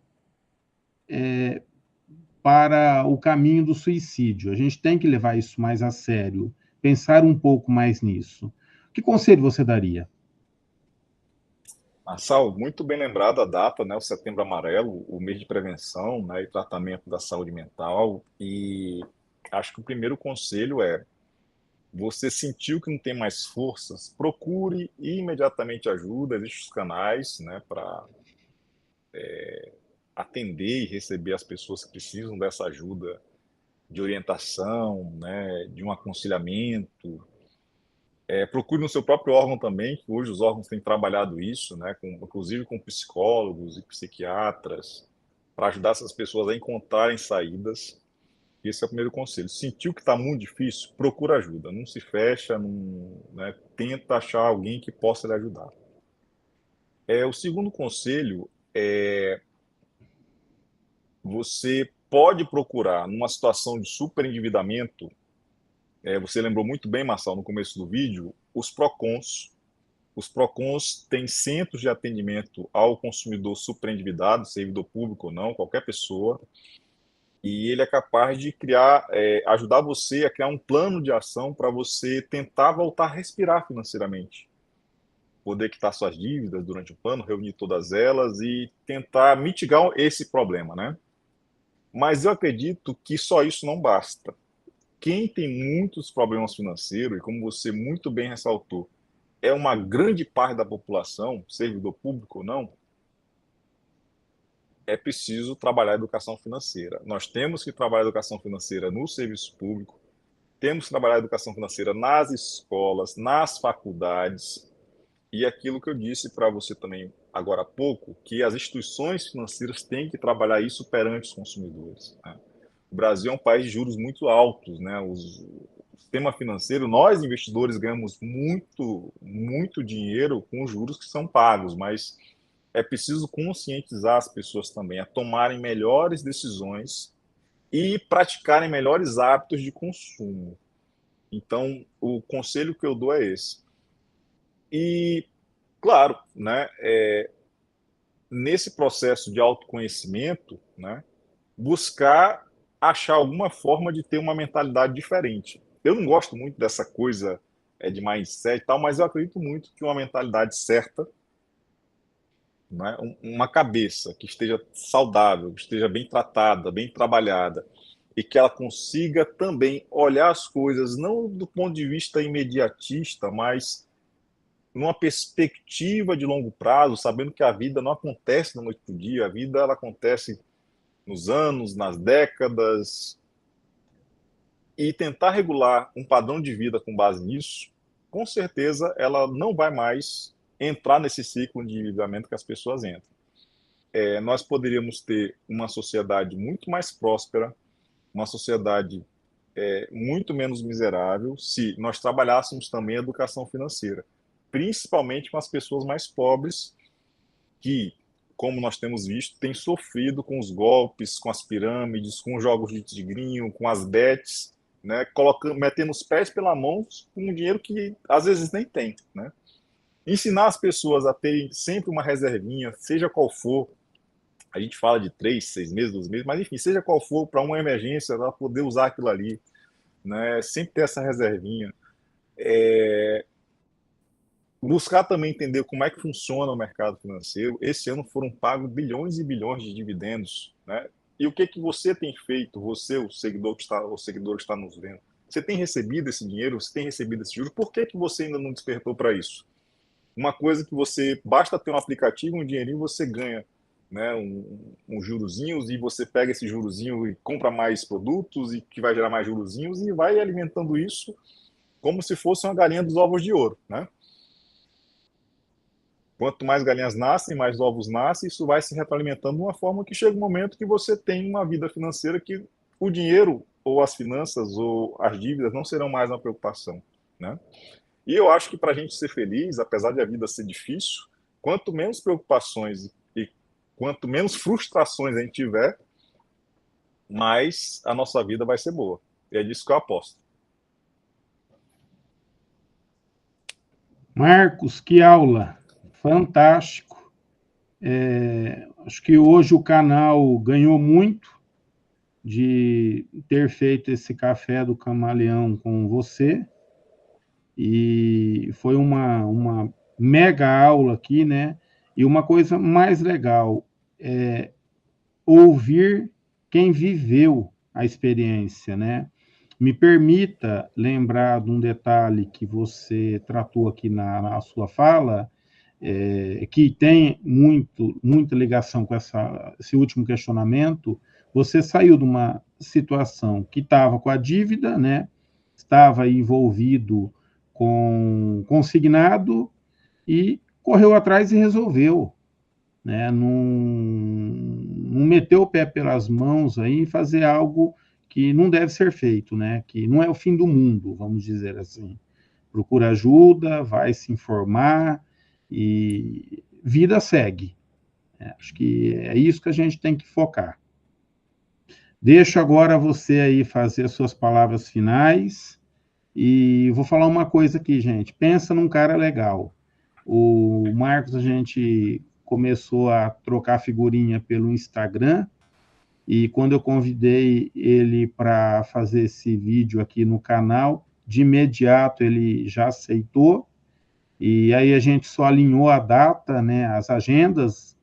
para o caminho do suicídio. A gente tem que levar isso mais a sério, pensar um pouco mais nisso. Que conselho você daria? Marçal, muito bem lembrado a data, né, o Setembro Amarelo, o mês de prevenção, né, e tratamento da saúde mental. E acho que o primeiro conselho é: você sentiu que não tem mais forças, procure imediatamente ajuda. Existem os canais, né, para atender e receber as pessoas que precisam dessa ajuda de orientação, né, de um aconselhamento. Procure no seu próprio órgão também, que hoje os órgãos têm trabalhado isso, né, inclusive com psicólogos e psiquiatras, para ajudar essas pessoas a encontrarem saídas. Esse é o primeiro conselho. Sentiu que está muito difícil, procura ajuda. Não se fecha, não, né, tenta achar alguém que possa lhe ajudar. O segundo conselho é: você pode procurar, numa situação de superendividamento, você lembrou muito bem, Marçal, no começo do vídeo, os PROCONs. Os PROCONs têm centros de atendimento ao consumidor superendividado, servidor público ou não, qualquer pessoa, e ele é capaz de criar, ajudar você a criar um plano de ação para você tentar voltar a respirar financeiramente, poder quitar suas dívidas durante o plano, reunir todas elas e tentar mitigar esse problema, né? Mas eu acredito que só isso não basta. Quem tem muitos problemas financeiros, e como você muito bem ressaltou, é uma grande parte da população, servidor público ou não, é preciso trabalhar a educação financeira. Nós temos que trabalhar a educação financeira no serviço público, temos que trabalhar a educação financeira nas escolas, nas faculdades, e aquilo que eu disse para você também agora há pouco, que as instituições financeiras têm que trabalhar isso perante os consumidores, né? O Brasil é um país de juros muito altos, né? O sistema financeiro, nós investidores ganhamos muito, muito dinheiro com os juros que são pagos, mas é preciso conscientizar as pessoas também a tomarem melhores decisões e praticarem melhores hábitos de consumo. Então, o conselho que eu dou é esse. E, claro, né, nesse processo de autoconhecimento, né, buscar achar alguma forma de ter uma mentalidade diferente. Eu não gosto muito dessa coisa de mindset e tal, mas eu acredito muito que uma mentalidade certa, né, uma cabeça que esteja saudável, que esteja bem tratada, bem trabalhada, e que ela consiga também olhar as coisas não do ponto de vista imediatista, mas numa perspectiva de longo prazo, sabendo que a vida não acontece da noite para o dia, a vida ela acontece nos anos, nas décadas, e tentar regular um padrão de vida com base nisso, com certeza ela não vai mais entrar nesse ciclo de endividamento que as pessoas entram. Nós poderíamos ter uma sociedade muito mais próspera, uma sociedade muito menos miserável, se nós trabalhássemos também a educação financeira, principalmente com as pessoas mais pobres, que, como nós temos visto, têm sofrido com os golpes, com as pirâmides, com os jogos de tigrinho, com as bets, né, colocando, metendo os pés pela mão com um dinheiro que às vezes nem tem, né? Ensinar as pessoas a terem sempre uma reservinha, seja qual for, a gente fala de 3, 6 meses, 2 meses, mas enfim, seja qual for, para uma emergência, ela poder usar aquilo ali, né? Sempre ter essa reservinha. Buscar também entender como é que funciona o mercado financeiro. Esse ano foram pagos bilhões e bilhões de dividendos, né? E o que que você tem feito, você, o seguidor que está nos vendo? Você tem recebido esse dinheiro? Você tem recebido esse juros? Por que que você ainda não despertou para isso? Uma coisa que você, basta ter um aplicativo, um dinheirinho, você ganha, né, um jurozinhos, e você pega esse jurozinho e compra mais produtos e que vai gerar mais jurozinhos e vai alimentando isso como se fosse uma galinha dos ovos de ouro, né? Quanto mais galinhas nascem, mais ovos nascem, isso vai se retroalimentando de uma forma que chega um momento que você tem uma vida financeira que o dinheiro ou as finanças ou as dívidas não serão mais uma preocupação, né? E eu acho que para a gente ser feliz, apesar de a vida ser difícil, quanto menos preocupações e quanto menos frustrações a gente tiver, mais a nossa vida vai ser boa. E é disso que eu aposto. Marcos, que aula! Fantástico. Acho que hoje o canal ganhou muito de ter feito esse café do Camaleão com você. E foi uma mega aula aqui, né? E uma coisa mais legal é ouvir quem viveu a experiência, né? Me permita lembrar de um detalhe que você tratou aqui na sua fala, que tem muita ligação com esse último questionamento. Você saiu de uma situação que estava com a dívida, né? Estava envolvido com consignado e correu atrás e resolveu, né? Não meteu o pé pelas mãos aí e fazer algo que não deve ser feito, né? Que não é o fim do mundo, vamos dizer assim. Procura ajuda, vai se informar e vida segue. Acho que é isso que a gente tem que focar. Deixo agora você aí fazer suas palavras finais e vou falar uma coisa aqui, gente. Pensa num cara legal. O Marcos, a gente começou a trocar figurinha pelo Instagram, e quando eu convidei ele para fazer esse vídeo aqui no canal, de imediato ele já aceitou, e aí a gente só alinhou a data, né, as agendas,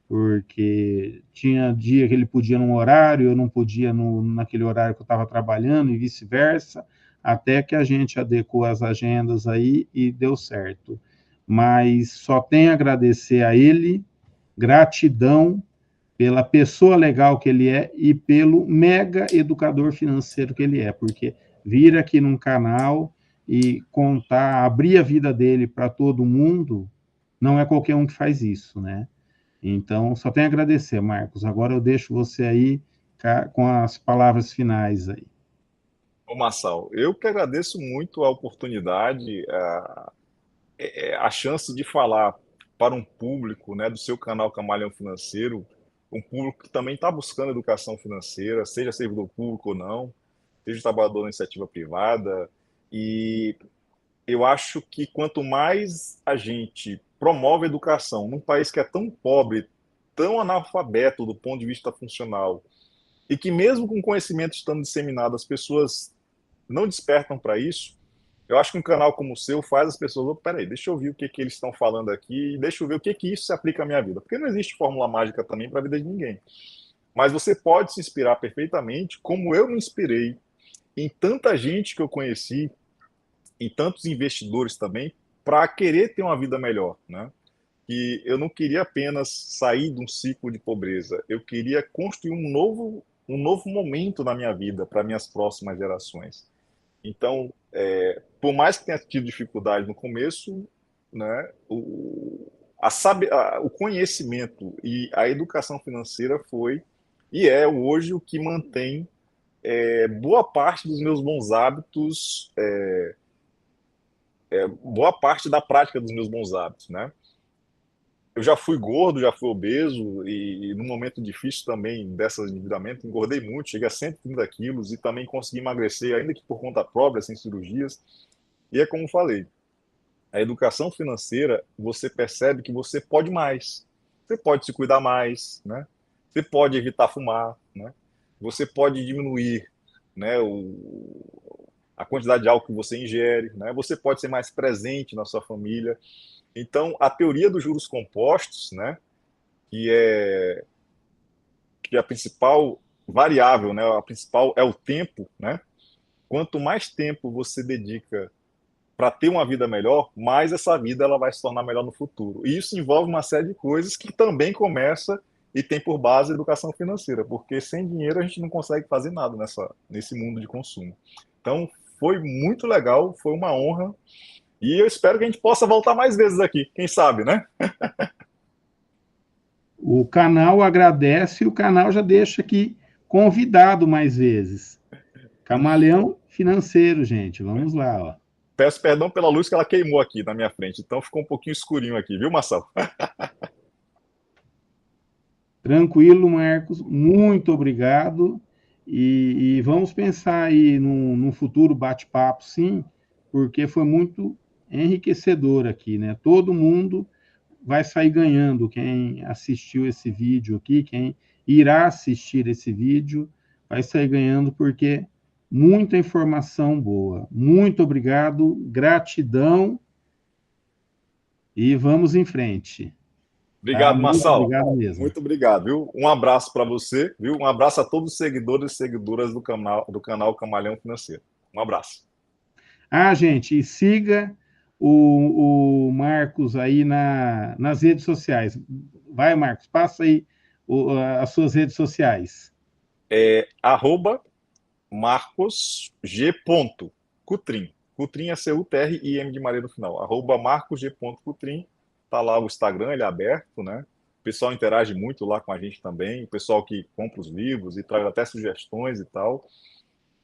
porque tinha dia que ele podia num horário, eu não podia naquele horário que eu estava trabalhando, e vice-versa, até que a gente adequou as agendas aí e deu certo. Mas só tenho a agradecer a ele, gratidão pela pessoa legal que ele é e pelo mega educador financeiro que ele é, porque vir aqui num canal e contar, abrir a vida dele para todo mundo, não é qualquer um que faz isso, né? Então, só tenho a agradecer, Marcos. Agora eu deixo você aí com as palavras finais aí. Ô, Marçal, eu que agradeço muito a oportunidade, a chance de falar para um público, né, do seu canal Camaleão Financeiro, um público que também está buscando educação financeira, seja servidor público ou não, seja trabalhador na iniciativa privada. E eu acho que quanto mais a gente promove a educação num país que é tão pobre, tão analfabeto do ponto de vista funcional, e que mesmo com conhecimento estando disseminado, as pessoas não despertam para isso. Eu acho que um canal como o seu faz as pessoas, oh, peraí, deixa eu ouvir o que, que eles estão falando aqui, deixa eu ver o que, que isso se aplica à minha vida. Porque não existe fórmula mágica também para a vida de ninguém. Mas você pode se inspirar perfeitamente, como eu me inspirei em tanta gente que eu conheci, em tantos investidores também, para querer ter uma vida melhor, né? E eu não queria apenas sair de um ciclo de pobreza, eu queria construir um novo momento na minha vida para minhas próximas gerações. Então, por mais que tenha tido dificuldade no começo, né, o conhecimento e a educação financeira foi e é hoje o que mantém boa parte dos meus bons hábitos, boa parte da prática dos meus bons hábitos, né? Eu já fui gordo, já fui obeso e num momento difícil também dessa endividamento, engordei muito, cheguei a 130 quilos e também consegui emagrecer, ainda que por conta própria, sem cirurgias. E é como falei, a educação financeira, você percebe que você pode mais. Você pode se cuidar mais, né? Você pode evitar fumar, né? Você pode diminuir, né, a quantidade de álcool que você ingere, né? Você pode ser mais presente na sua família. Então, a teoria dos juros compostos, né, que é a principal variável, né, a principal é o tempo, né? Quanto mais tempo você dedica para ter uma vida melhor, mais essa vida ela vai se tornar melhor no futuro. E isso envolve uma série de coisas que também começa e tem por base a educação financeira, porque sem dinheiro a gente não consegue fazer nada nesse mundo de consumo. Então, foi muito legal, foi uma honra, e eu espero que a gente possa voltar mais vezes aqui, quem sabe, né? O canal agradece e o canal já deixa aqui convidado mais vezes. Camaleão financeiro, gente. Vamos lá, ó. Peço perdão pela luz que ela queimou aqui na minha frente, então ficou um pouquinho escurinho aqui, viu, Marcelo? Tranquilo, Marcos. Muito obrigado. E vamos pensar aí num futuro bate-papo, sim, porque foi muito enriquecedor aqui, né? Todo mundo vai sair ganhando. Quem assistiu esse vídeo aqui, quem irá assistir esse vídeo, vai sair ganhando, porque muita informação boa. Muito obrigado, gratidão e vamos em frente. Tá? Obrigado, Muito Marçal. obrigado mesmo. Muito obrigado, viu? Um abraço para você, viu? Um abraço a todos os seguidores e seguidoras do canal Camaleão Financeiro. Um abraço. Ah, gente, e siga o Marcos aí nas redes sociais. Vai, Marcos, passa aí as suas redes sociais. Arroba Marcos G. Cutrim. Cutrim é Cutrim de Maria no final. Arroba Marcos G. Cutrim. Tá lá o Instagram, ele é aberto, né? O pessoal interage muito lá com a gente também. O pessoal que compra os livros e traz até sugestões e tal.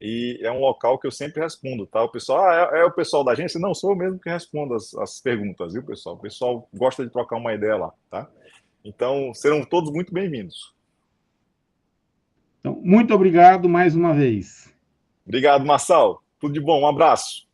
E é um local que eu sempre respondo, tá? O pessoal, é o pessoal da agência? Não, sou eu mesmo que respondo as perguntas, viu, pessoal? O pessoal gosta de trocar uma ideia lá, tá? Então, serão todos muito bem-vindos. Então, muito obrigado mais uma vez. Obrigado, Marçal. Tudo de bom, um abraço.